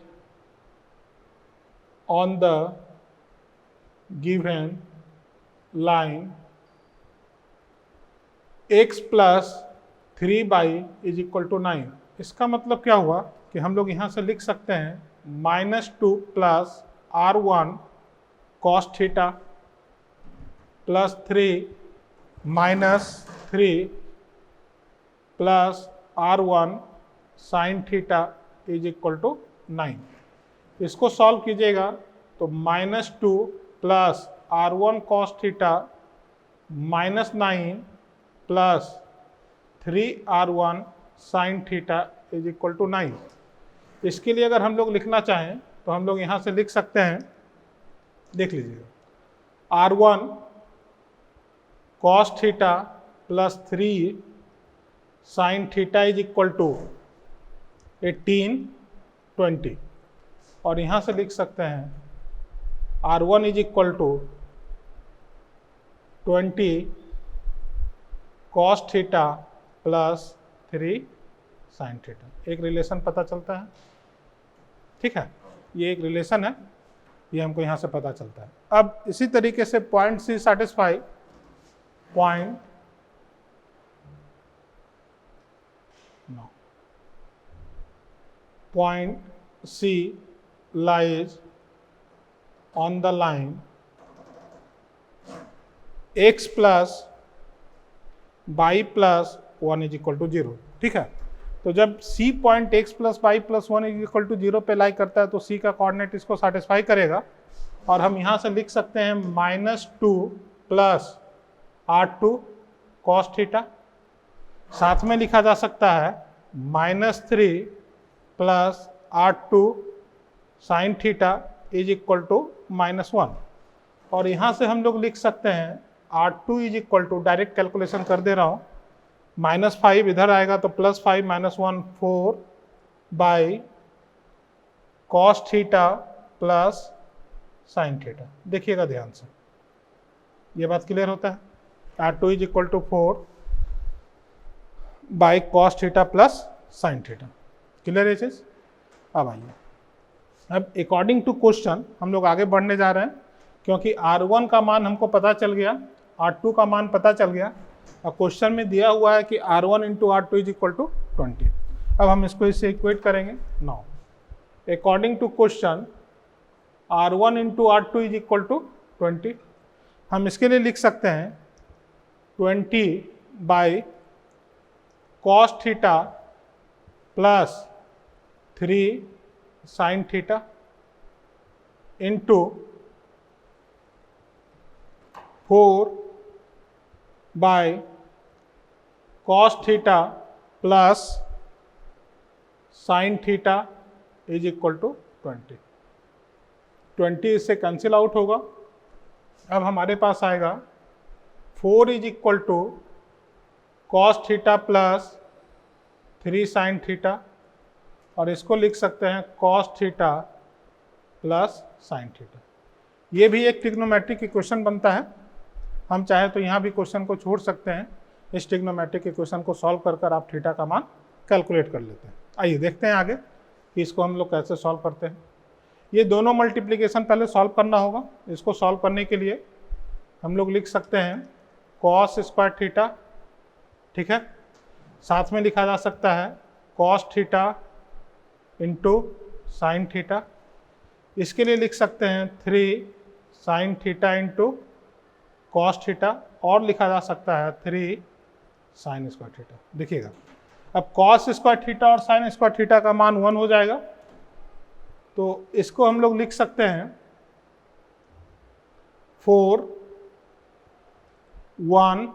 on the given line x plus 3y is equal to 9। इसका मतलब क्या हुआ कि हम लोग यहाँ से लिख सकते हैं -2 plus r1 cos theta plus 3 -3 plus r1 sin theta is equal to 9। इसको सॉल्व कीजिएगा तो -2 plus r1 cos theta -9 plus 3r1 sin theta is equal to 9। इसके लिए अगर हम लोग लिखना चाहें तो हम लोग यहाँ से लिख सकते हैं, देख लीजिएगा, r1 cos theta plus 3 sin theta is equal to 18 20, और यहाँ से लिख सकते हैं r1 is equal to 20 cos theta plus 3 sin theta. एक रिलेशन पता चलता है, ठीक है, ये एक रिलेशन है, ये हमको यहाँ से पता चलता है। अब इसी तरीके से point C satisfy, point C lies on the line x plus y plus 1 is equal to 0, ठीक है। तो जब C point x plus y plus 1 is equal to 0 पे लाई करता है तो C का कोऑर्डिनेट इसको सेटिस्फाई करेगा, और हम यहाँ से लिख सकते हैं -2 प्लस r2 cos थीटा, साथ में लिखा जा सकता है -3 plus r2 sin theta is equal to -1, और यहाँ से हम लोग लिख सकते हैं r2 is equal to, direct calculation कर दे रहा हूँ, -5 इधर आएगा तो +5 -1 4 by cos theta plus sin theta. देखिएगा ध्यान से, ये बात क्लियर होता है। r2 is equal to 4 by cos theta plus sin theta, clear है चीज। अब आइए, अब अकॉर्डिंग टू क्वेश्चन हम लोग आगे बढ़ने जा रहे हैं, क्योंकि r1 का मान हमको पता चल गया, r2 का मान पता चल गया, और क्वेश्चन में दिया हुआ है कि r1 into r2 is equal to 20। अब हम इसको इससे इक्वेट करेंगे। Now according to question r1 into r2 is equal to 20, हम इसके लिए लिख सकते हैं 20 by cos theta plus 3 sin theta into 4 by cos theta plus sin theta is equal to 20। 20 इससे कैंसिल आउट होगा। अब हमारे पास आएगा 4 is equal to cos theta plus 3 sin theta, और इसको लिख सकते हैं cos theta plus sin theta. ये भी एक ट्रिग्नोमेट्रिक इक्वेशन बनता है, हम चाहे तो यहाँ भी क्वेश्चन को छोड़ सकते हैं, इस ट्रिग्नोमेट्रिक इक्वेशन को सॉल्व कर कर आप थीटा का मान कैलकुलेट कर लेते हैं। आइए देखते हैं आगे कि इसको हम लोग कैसे सॉल्व करते हैं। ये दोनों मल्टीप्लिकेशन पहले सॉल्व करना होगा। इसको सॉल्व करने के लिए हम लोग लिख सकते हैं cos स्क्वायर थीटा, ठीक है, साथ में लिखा जा सकता है cos theta into sine theta, इसके लिए लिख सकते हैं 3 sin theta into cos theta, और लिखा जा सकता है 3 sin स्क्वायर थीटा। देखिएगा, अब cos स्क्वायर थीटा और sin स्क्वायर थीटा का मान 1 हो जाएगा, तो इसको हम लोग लिख सकते हैं 4 1,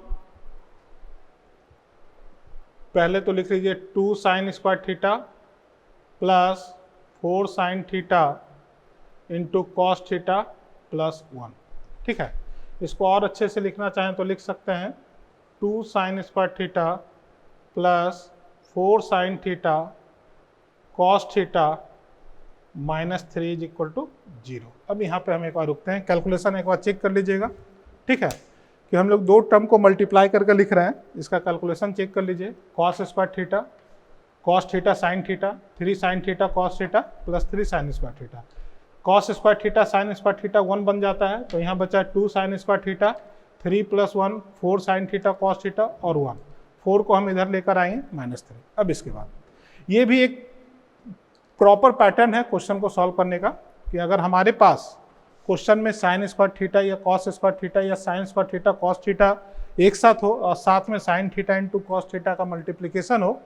पहले तो लिख लीजिए 2 sine square theta plus 4 sine theta into cos theta plus 1। ठीक है, इसको और अच्छे से लिखना चाहें तो लिख सकते हैं 2 sine square theta plus 4 sine theta cos theta minus 3 is equal to 0। अब यहाँ पे हम एक बार रुकते हैं, कैलकुलेशन एक बार चेक कर लीजिएगा। ठीक है, कि हम लोग दो टर्म को मल्टीप्लाई करके लिख रहे हैं, इसका कैलकुलेशन चेक कर लीजिए। Cos square theta cos theta sine theta 3 sine theta cos theta plus 3 sign square theta. Cos square theta sine square theta 1 बन जाता है, तो यहाँ बचा 2 sine square theta 3 plus 1 4 sine theta cos theta और 1। 4 को हम इधर लेकर आएंगे -3। अब इसके बाद ये भी एक प्रॉपर पैटर्न है क्वेश्चन को सॉल्व करने का, कि अगर हमारे पास क्वेश्चन में साइन स्क्वायर थीटा या कॉस स्क्वायर थीटा या sign square theta cos theta एक साथ हो और साथ में sine theta into cos theta का मल्टीप्लिकेशन हो,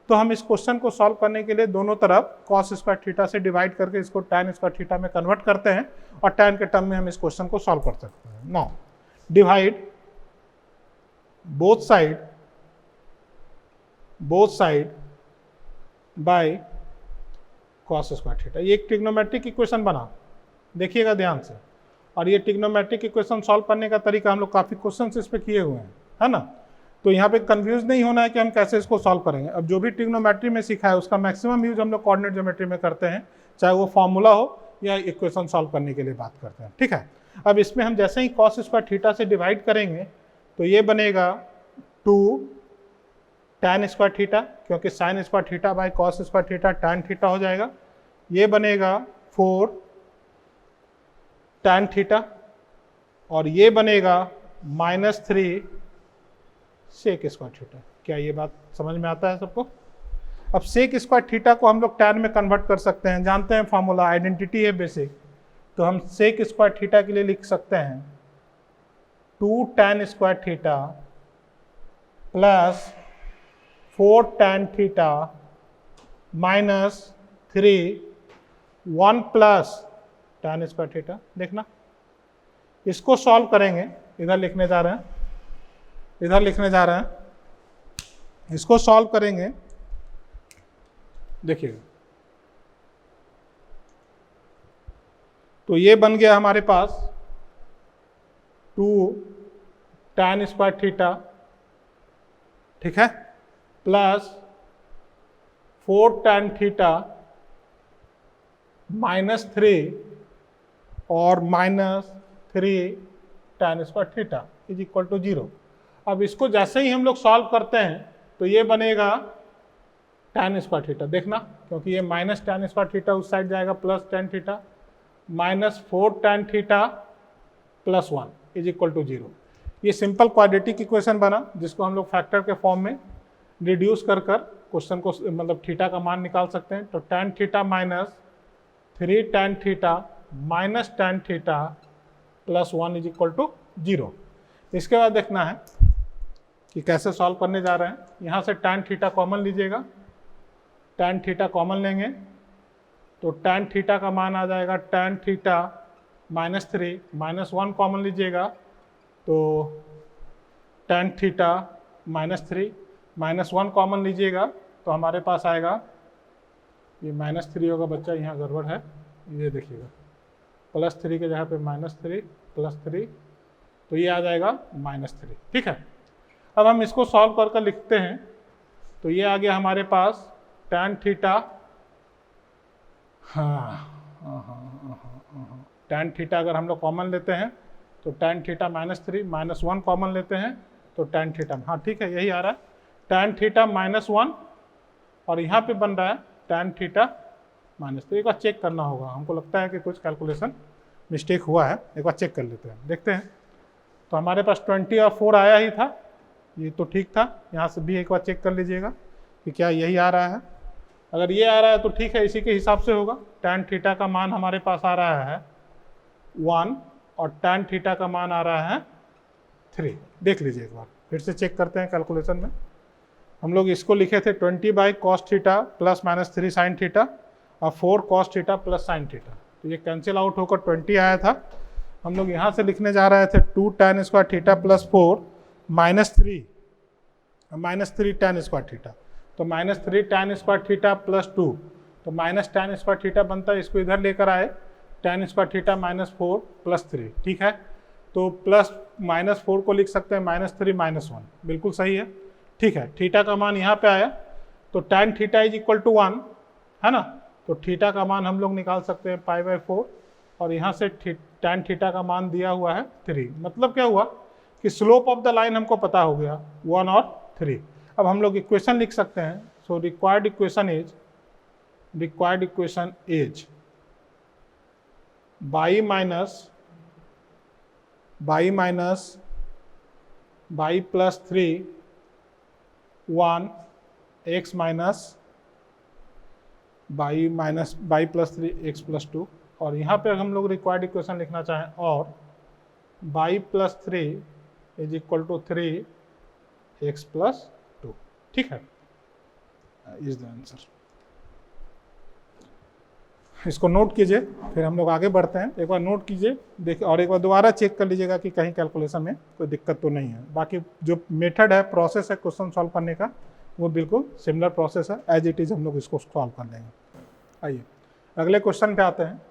तो हम इस क्वेश्चन को सॉल्व करने के लिए दोनों तरफ कॉस स्क्वायर थीटा से डिवाइड करके इसको tan स्क्वायर थीटा में कन्वर्ट करते हैं और tan के टर्म में हम इस क्वेश्चन को सॉल्व कर सकते हैं। Now divide both side by cos square theta. ये एक ट्रिग्नोमेट्रिक इक्वेशन बना, देखिएगा ध्यान से। और ये ट्रिग्नोमेट्रिक इक्वेशन सॉल्व करने का तरीका हम लोग काफ़ी क्वेश्चन इस पर किए हुए हैं, है ना। तो यहाँ पे कंफ्यूज नहीं होना है कि हम कैसे इसको सॉल्व करेंगे। अब जो भी ट्रिग्नोमेट्री में सीखा है उसका मैक्सिमम यूज हम लोग कोऑर्डिनेट ज्योमेट्री में करते हैं, चाहे वो फॉर्मूला हो या इक्वेशन सॉल्व करने के लिए बात करते हैं। ठीक है, अब इसमें हम जैसे ही कॉस स्क्वायर थीटा से डिवाइड करेंगे तो ये बनेगा 2 tan स्क्वायर थीटा, क्योंकि sign square theta by cos square theta tan theta हो जाएगा। ये बनेगा 4 tan थीटा और ये बनेगा -3 सेक स्क्वायर थीटा। क्या ये बात समझ में आता है सबको? अब सेक स्क्वायर थीटा को हम लोग tan में कन्वर्ट कर सकते हैं, जानते हैं फॉर्मूला, आइडेंटिटी है बेसिक। तो हम सेक स्क्वायर थीटा के लिए लिख सकते हैं 2 tan square theta plus 4 tan theta -3 1 plus tan square theta. देखना, इसको सॉल्व करेंगे, इधर लिखने जा रहे हैं, इसको सॉल्व करेंगे। देखिए, तो ये बन गया हमारे पास 2 tan स्क्वायर थीटा, ठीक है, प्लस 4 tan थीटा -3 और -3 tan square theta is equal to 0। अब इसको जैसे ही हम लोग सॉल्व करते हैं तो ये बनेगा tan स्क्वायर थीटा। देखना, क्योंकि ये माइनस tan स्क्वायर थीटा उस साइड जाएगा, plus tan theta -4 tan theta plus 1 is equal to 0। ये सिंपल क्वाड्रेटिक इक्वेशन बना, जिसको हम लोग फैक्टर के फॉर्म में रिड्यूस कर क्वेश्चन को, मतलब थीटा का मान निकाल सकते हैं। तो tan theta -3 tan theta minus tan theta plus 1 is equal to 0। इसके बाद देखना है कि कैसे सॉल्व करने जा रहे हैं। यहाँ से tan थीटा कॉमन लीजिएगा, tan थीटा कॉमन लेंगे तो tan थीटा का मान आ जाएगा tan थीटा -3 -1 कॉमन लीजिएगा तो tan थीटा -3 -1 कॉमन लीजिएगा तो हमारे पास आएगा, ये -3 होगा बच्चा, यहाँ गड़बड़ है, ये देखिएगा +3 के जगह पे -3 +3, तो ये आ जाएगा -3। ठीक है, अब हम इसको सॉल्व करके लिखते हैं तो ये आ गया हमारे पास tan थीटा, tan थीटा अगर हम लोग कॉमन लेते हैं तो tan थीटा -3 -1 कॉमन लेते हैं तो tan थीटा, हाँ ठीक है यही आ रहा है, tan थीटा -1 और यहाँ पे बन रहा है tan थीटा -3। एक बार चेक करना होगा, हमको लगता है कि कुछ कैलकुलेशन मिस्टेक हुआ है, एक बार चेक कर लेते हैं, देखते हैं। तो हमारे पास 20 और 4 आया ही था, ये तो ठीक था। यहाँ से भी एक बार चेक कर लीजिएगा कि क्या यही आ रहा है। अगर ये आ रहा है तो ठीक है, इसी के हिसाब से होगा। tan थीटा का मान हमारे पास आ रहा है 1 और tan थीटा का मान आ रहा है 3। देख लीजिए एक बार, फिर से चेक करते हैं कैलकुलेशन में। हम लोग इसको लिखे थे 20 cos theta plus -3 sine theta और 4 cos theta plus sine theta, तो ये कैंसिल आउट होकर 20 आया था। हम लोग यहाँ से लिखने जा रहे थे 2 tan square theta plus 4 -3 tan square theta, तो -3 tan स्क्वायर थीटा प्लस 2, तो माइनस tan स्क्वायर थीटा बनता है, इसको इधर लेकर आए tan स्क्वायर थीटा -4 प्लस 3, ठीक है। तो प्लस -4 को लिख सकते हैं -3 -1, बिल्कुल सही है, ठीक है। थीटा का मान यहाँ पे आया, तो tan theta is equal to 1 है ना, तो थीटा का मान हम लोग निकाल सकते हैं π/4, और यहाँ से tan थीटा का मान दिया हुआ है 3। मतलब क्या हुआ कि स्लोप ऑफ द लाइन हमको पता हो गया 1 और 3। अब हम लोग इक्वेशन लिख सकते हैं। So required equation is y plus 3 1 x minus y plus 3 x plus 2, और यहाँ पे हम लोग रिक्वायर्ड इक्वेशन लिखना चाहें और y plus 3 is equal to 3 x plus 2, ठीक है। Is the answer. इसको नोट कीजिए, फिर हम लोग आगे बढ़ते हैं। एक बार नोट कीजिए, देखिए, और एक बार दोबारा चेक कर लीजिएगा कि कहीं कैलकुलेशन में कोई दिक्कत तो नहीं है। बाकी जो मेथड है, प्रोसेस है क्वेश्चन सॉल्व करने का, वो बिल्कुल सिमिलर प्रोसेस है, एज इट इज हम लोग इसको सॉल्व कर लेंगे। आइए अगले क्वेश्चन पे आते हैं।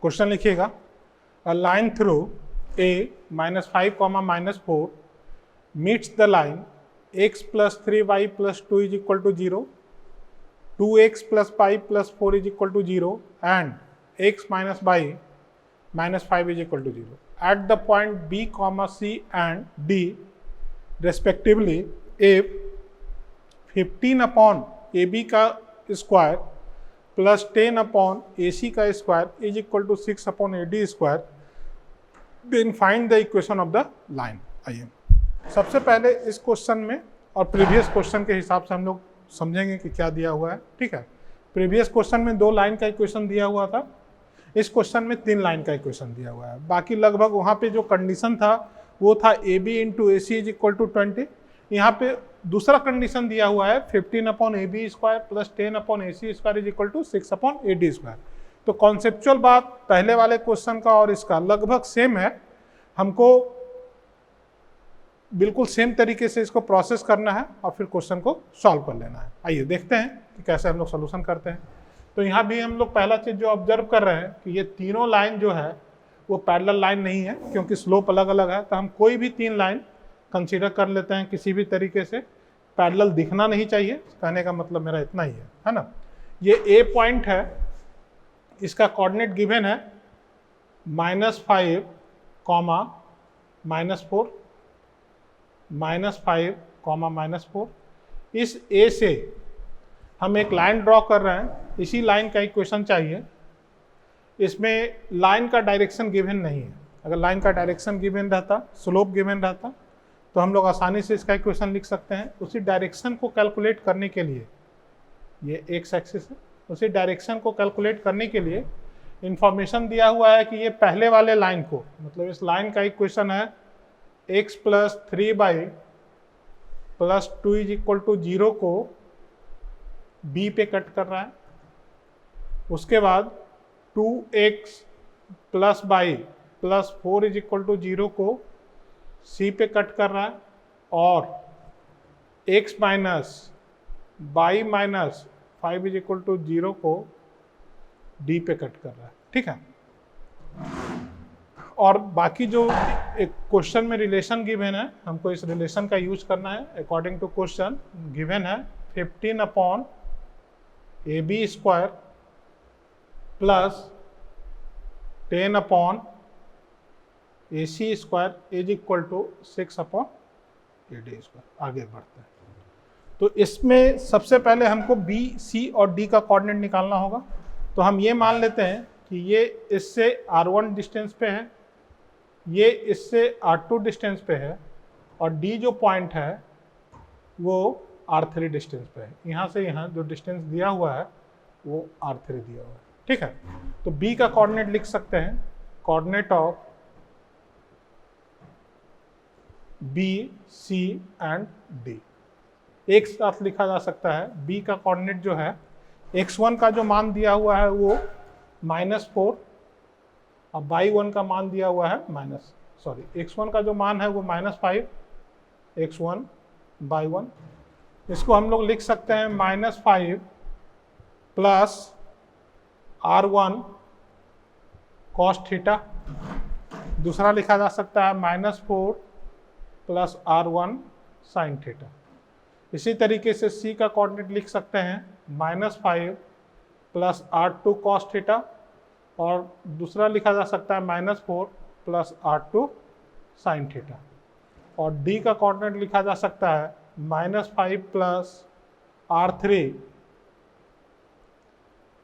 क्वेश्चन लिखिएगा, a line through a -5, -4 meets the line x plus 3y plus 2 is equal to 0, 2x plus 5 plus 4 is equal to 0 and x minus y minus 5 is equal to 0 at the point b, c and d respectively. if 15 upon AB का square plus 10 upon AC का square is equal to 6 upon AD square, then find the equation of the line. आइए सबसे पहले इस question में और previous question के हिसाब से हम लोग समझेंगे कि क्या दिया हुआ है, ठीक है। प्रीवियस क्वेश्चन में 2 लाइन का इक्वेशन दिया हुआ था, इस क्वेश्चन में 3 लाइन का इक्वेशन दिया हुआ है। बाकी लगभग वहाँ पे जो कंडीशन था वो था AB into AC is equal to 20। यहाँ पे दूसरा कंडीशन दिया हुआ है 15 upon AB square plus 10 upon AC square is equal to 6 upon AD square. तो कॉन्सेप्चुअल बात पहले वाले क्वेश्चन का और इसका लगभग सेम है, हमको बिल्कुल सेम तरीके से इसको प्रोसेस करना है और फिर क्वेश्चन को सॉल्व कर लेना है। आइए देखते हैं कि कैसे हम लोग सोल्यूशन करते हैं। तो यहाँ भी हम लोग पहला चीज़ जो ऑब्जर्व कर रहे हैं कि ये तीनों लाइन जो है वो पैरेलल लाइन नहीं है, क्योंकि स्लोप अलग अलग है। तो हम कोई भी 3 लाइन कंसीडर कर लेते हैं किसी भी तरीके से, पैरेलल दिखना नहीं चाहिए, कहने का मतलब मेरा इतना ही है ना। ये A पॉइंट है, इसका कोऑर्डिनेट गिवन है -5, -4 -5, -4। इस A से हम एक लाइन ड्रॉ कर रहे हैं, इसी लाइन का इक्वेशन चाहिए। इसमें लाइन का डायरेक्शन गिवन नहीं है, अगर लाइन का डायरेक्शन गिवन रहता, स्लोप गिवन रहता, तो हम लोग आसानी से इसका इक्वेशन लिख सकते हैं। उसी डायरेक्शन को कैलकुलेट करने के लिए, ये एक्स एक्सिस है, उसी डायरेक्शन को कैलकुलेट करने के लिए इंफॉर्मेशन दिया हुआ है कि ये पहले वाले लाइन को, मतलब इस लाइन का इक्वेशन है x plus 3y plus 2 is equal to 0 को b पे कट कर रहा है। उसके बाद 2x plus y plus 4 is equal to 0 को c पे कट कर रहा है, और x minus y minus 5 is equal to 0 को d पे कट कर रहा है, ठीक है। और बाकी जो एक क्वेश्चन में रिलेशन गिवन है, हमको इस रिलेशन का यूज करना है। अकॉर्डिंग टू क्वेश्चन गिवन है 15 upon AB square plus 10 upon AC square is equal to 6 upon AD square. आगे बढ़ते हैं। तो इसमें सबसे पहले हमको B, C और D का कोऑर्डिनेट निकालना होगा। तो हम ये मान लेते हैं कि ये इससे R1 डिस्टेंस पे है, ये इससे R2 डिस्टेंस पे है, और D जो पॉइंट है वो R3 डिस्टेंस पे है। यहाँ से यहाँ जो डिस्टेंस दिया हुआ है वो R3 दिया हुआ है, ठीक है। तो B का कोऑर्डिनेट लिख सकते हैं, coordinate of B, C and D एक साथ लिखा जा सकता है। B का कोऑर्डिनेट जो है, x1 का जो मान दिया हुआ है वो -4, और y1 का मान दिया हुआ है x1 का जो मान है वो -5, x1 बाई 1। इसको हम लोग लिख सकते हैं -5 प्लस R1 कॉस थीटा। दूसरा लिखा जा सकता है -4 प्लस R1 साइन थीटा। इसी तरीके से C का कोऑर्डिनेट लिख सकते हैं -5 प्लस R2 कॉस थीटा, और दूसरा लिखा जा सकता है -4 प्लस R2 साइन थीटा। और D का कोऑर्डिनेट लिखा जा सकता है -5 plus R3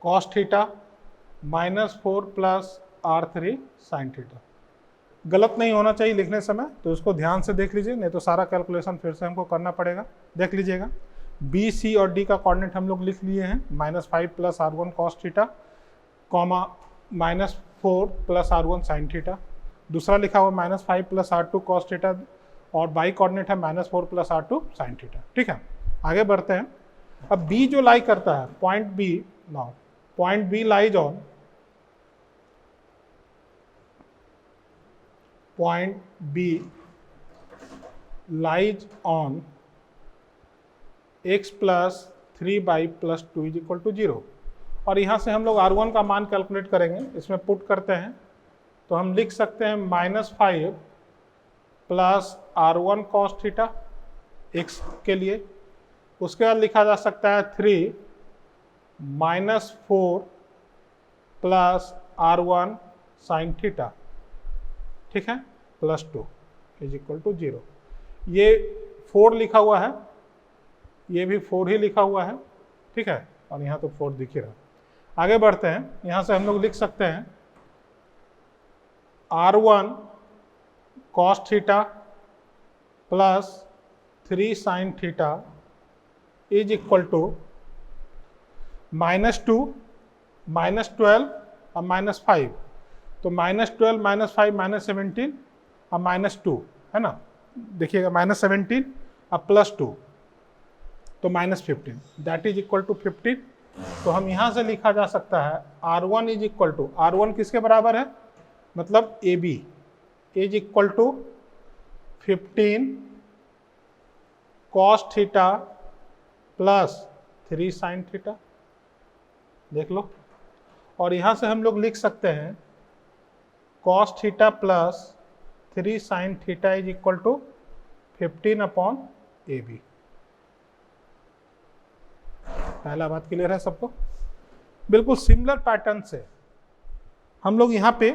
cos theta -4 plus R3 sine theta. गलत नहीं होना चाहिए लिखने समय, तो इसको ध्यान से देख लीजिए, नहीं तो सारा कैलकुलेशन फिर से हमको करना पड़ेगा। देख लीजिएगा, बी सी और डी का कोऑर्डिनेट हम लोग लिख लिए हैं -5 plus R1 cos theta, comma -4 plus R1 sine theta. दूसरा लिखा हुआ -5 प्लस R2 कॉस थीटा, और बाई कोऑर्डिनेट है -4 प्लस R2 साइन थीटा। ठीक है, आगे बढ़ते हैं। अब बी जो लाई करता है, point B, now point B lies on, point B lies on x plus 3y plus 2 is equal to 0। और यहाँ से हम लोग R1 का मान कैलकुलेट करेंगे, इसमें पुट करते हैं तो हम लिख सकते हैं -5 plus R1 cos theta x के लिए। उसके बाद लिखा जा सकता है 3 -4 प्लस R1 साइन थीटा, ठीक है, प्लस 2 इज इक्वल टू 0। ये 4 लिखा हुआ है, ये भी 4 ही लिखा हुआ है, ठीक है, और यहाँ तो 4 दिख ही रहा। आगे बढ़ते हैं, यहाँ से हम लोग लिख सकते हैं R1 cos theta plus 3 sine theta is equal to -2 -12 और -5। तो -12 -5 -17 और -2 है ना, देखिएगा -17 और +2 तो -15, दैट इज इक्वल टू 15। तो हम यहाँ से लिखा जा सकता है R1 is equal to, R1 किसके बराबर है, मतलब AB is equal to 15 cos theta plus 3 sine theta, देख लो। और यहाँ से हम लोग लिख सकते हैं cos theta plus 3 sine theta is equal to 15 upon AB। पहला बात क्लियर है सबको। बिल्कुल सिमिलर पैटर्न से हम लोग यहाँ पे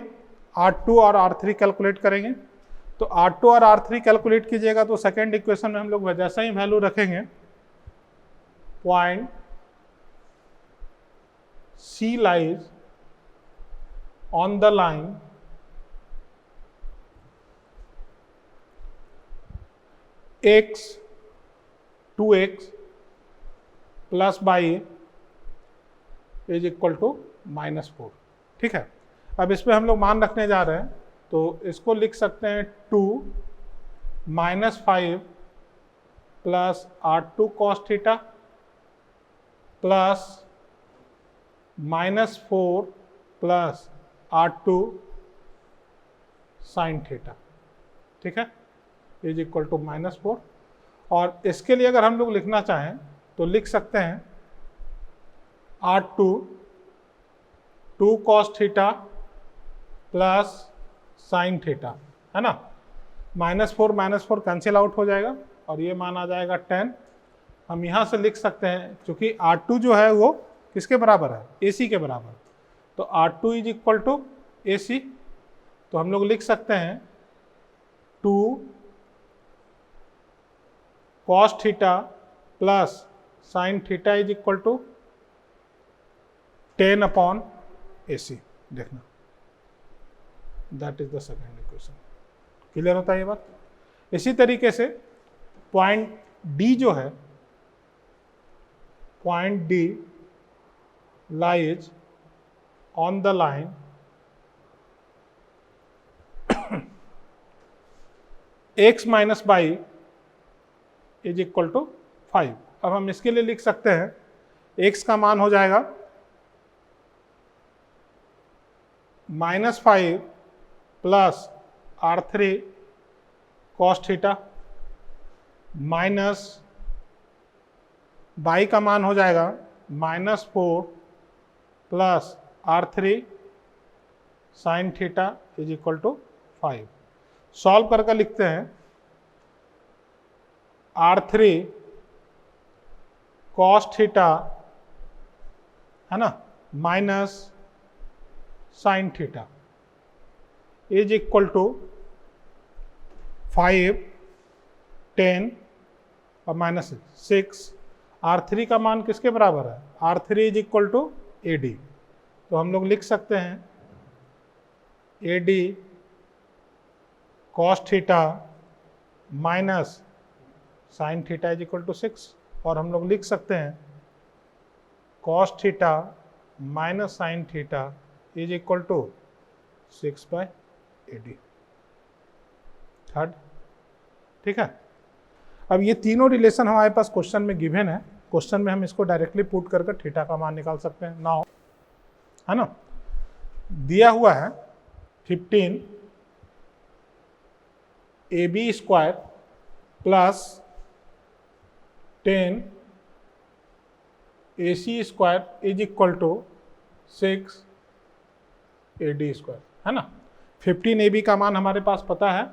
R2 और R3 कैलकुलेट करेंगे। तो R2 और R3 कैलकुलेट कीजिएगा तो सेकेंड इक्वेशन में हम लोग जैसा ही वैल्यू रखेंगे, point C lies on the line x 2x plus y is equal to -4, ठीक है। अब इसमें हम लोग मान रखने जा रहे हैं, तो इसको लिख सकते हैं 2 -5 plus R2 cos theta plus -4 plus R2 sine theta, ठीक है, इज इक्वल टू -4। और इसके लिए अगर हम लोग लिखना चाहें तो लिख सकते हैं R2 2 cos theta plus sine theta, है ना। -4 कैंसिल आउट हो जाएगा और ये मान आ जाएगा 10। हम यहाँ से लिख सकते हैं, क्योंकि R2 जो है वो किसके बराबर है, AC के बराबर, तो R2 is equal to AC। तो हम लोग लिख सकते हैं 2 cos theta plus sine theta is equal to 10 upon AC। देखना, that is the second equation. Clear होता है ये बात। इसी तरीके से पॉइंट D जो है, point D lies on the line x minus y is equal to 5। अब हम इसके लिए लिख सकते हैं x का मान हो जाएगा -5 plus R3 cos theta minus y का मान हो जाएगा -4 plus R3 sine theta is equal to 5। Solve करके लिखते हैं R3 कॉस थीटा है ना minus sine theta is equal to 5, 10 और -6। R3 का मान किसके बराबर है? R3 is equal to AD। तो हम लोग लिख सकते हैं AD cos theta minus sine theta is equal to 6, और हम लोग लिख सकते हैं cos theta minus sine theta is equal to 6/AD। Third, ठीक है। अब ये तीनों रिलेशन हमारे पास क्वेश्चन में गिवन है। क्वेश्चन में हम इसको डायरेक्टली पुट करके थीटा का मान निकाल सकते हैं। नाउ है ना, दिया हुआ है 15 AB square plus 10 AC square is equal to 6 AD square, है ना। 15 AB का मान हमारे पास पता है,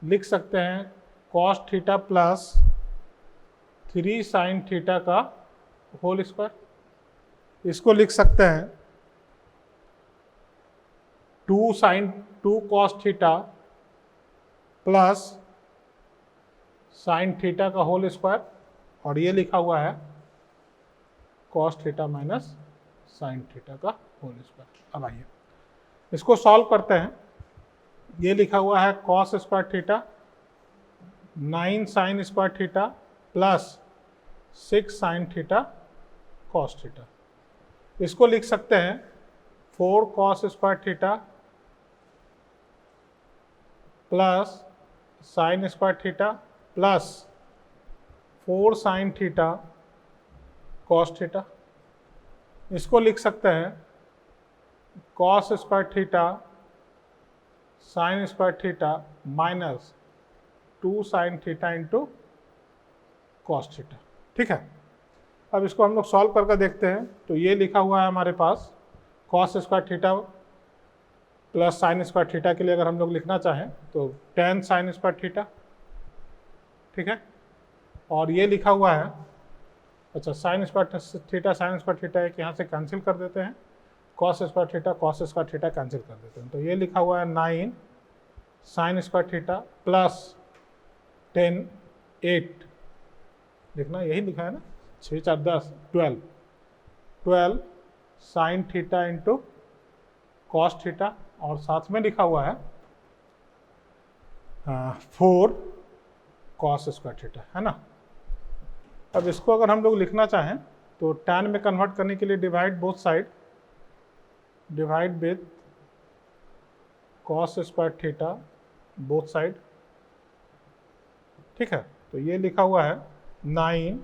लिख सकते हैं cos theta plus 3 sine theta का होल स्क्वायर। इसको लिख सकते हैं 2 cos theta plus sine theta का होल स्क्वायर, और ये लिखा हुआ है cos theta minus sine theta का होल स्क्वायर। अब आइए इसको सॉल्व करते हैं। ये लिखा हुआ है cos square theta 9 sign square theta plus 6 sign theta cos theta. इसको लिख सकते हैं 4 cos square theta plus sine square theta plus 4 sine theta cos theta. इसको लिख सकते हैं cos square theta sine square theta minus 2 sine theta into cos theta, ठीक है। अब इसको हम लोग सॉल्व करके देखते हैं। तो ये लिखा हुआ है हमारे पास cos square theta plus sine square theta के लिए अगर हम लोग लिखना चाहें तो 10 साइन स्क्वायर थीटा, ठीक है। और ये लिखा हुआ है, अच्छा sign square theta sine square theta एक यहाँ से कैंसिल कर देते हैं, कॉस स्क्वायर थीटा कैंसिल कर देते हैं। तो ये लिखा हुआ है 9 साइन स्क्वायर थीटा प्लस 10 8 लिखना, यही लिखा है ना, 6 4 10 12 sine theta into cos theta, और साथ में लिखा हुआ है 4 कॉस स्क्वायर थीटा, है ना। अब इसको अगर हम लोग लिखना चाहें तो tan में कन्वर्ट करने के लिए divide both side, divide with cos square theta both side, ठीक है। तो ये लिखा हुआ है 9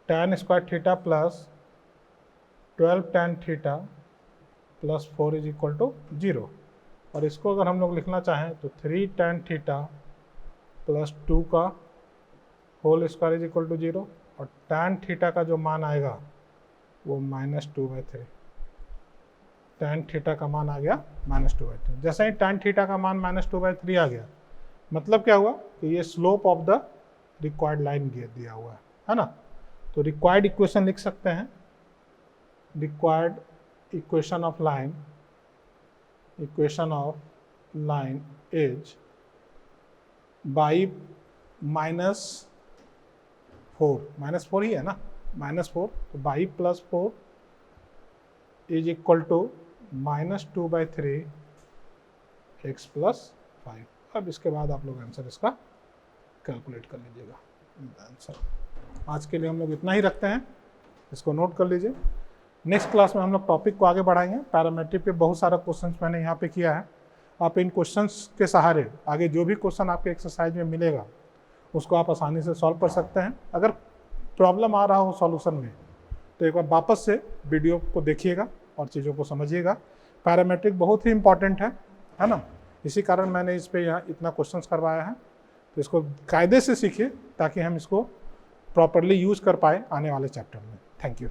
tan square theta plus 12 tan theta plus 4 is equal to 0, और इसको अगर हम लोग लिखना चाहें तो 3 tan थीटा प्लस 2 का whole square is equal to 0, और tan थीटा का जो मान आएगा वो -2/3। tan थीटा का मान आ गया -2/3। जैसे ही tan थीटा का मान -2/3 आ गया, मतलब क्या हुआ कि ये slope of the required line दिया हुआ है ना। तो रिक्वायर्ड इक्वेशन लिख सकते हैं, required equation of line is y -4 ही है ना, -4, तो y +4 is equal to -2/3 x + 5। अब इसके बाद आप लोग आंसर इसका कैलकुलेट कर लीजिएगा आंसर। आज के लिए हम लोग इतना ही रखते हैं, इसको नोट कर लीजिए। नेक्स्ट क्लास में हम लोग टॉपिक को आगे बढ़ाएंगे। पैरामेट्रिक पे बहुत सारा क्वेश्चंस मैंने यहाँ पे किया है। आप इन क्वेश्चंस के सहारे आगे जो भी क्वेश्चन आपके एक्सरसाइज में मिलेगा उसको आप आसानी से सॉल्व कर सकते हैं। अगर प्रॉब्लम आ रहा हो सॉल्यूशन में तो एक बार वापस से वीडियो को देखिएगा और चीज़ों को समझिएगा। पैरामेट्रिक बहुत ही इंपॉर्टेंट है ना, इसी कारण मैंने इस पे यहाँ इतना क्वेश्चंस करवाया है। तो इसको कायदे से सीखिए ताकि हम इसको प्रॉपरली यूज़ कर पाए आने वाले चैप्टर में। Thank you.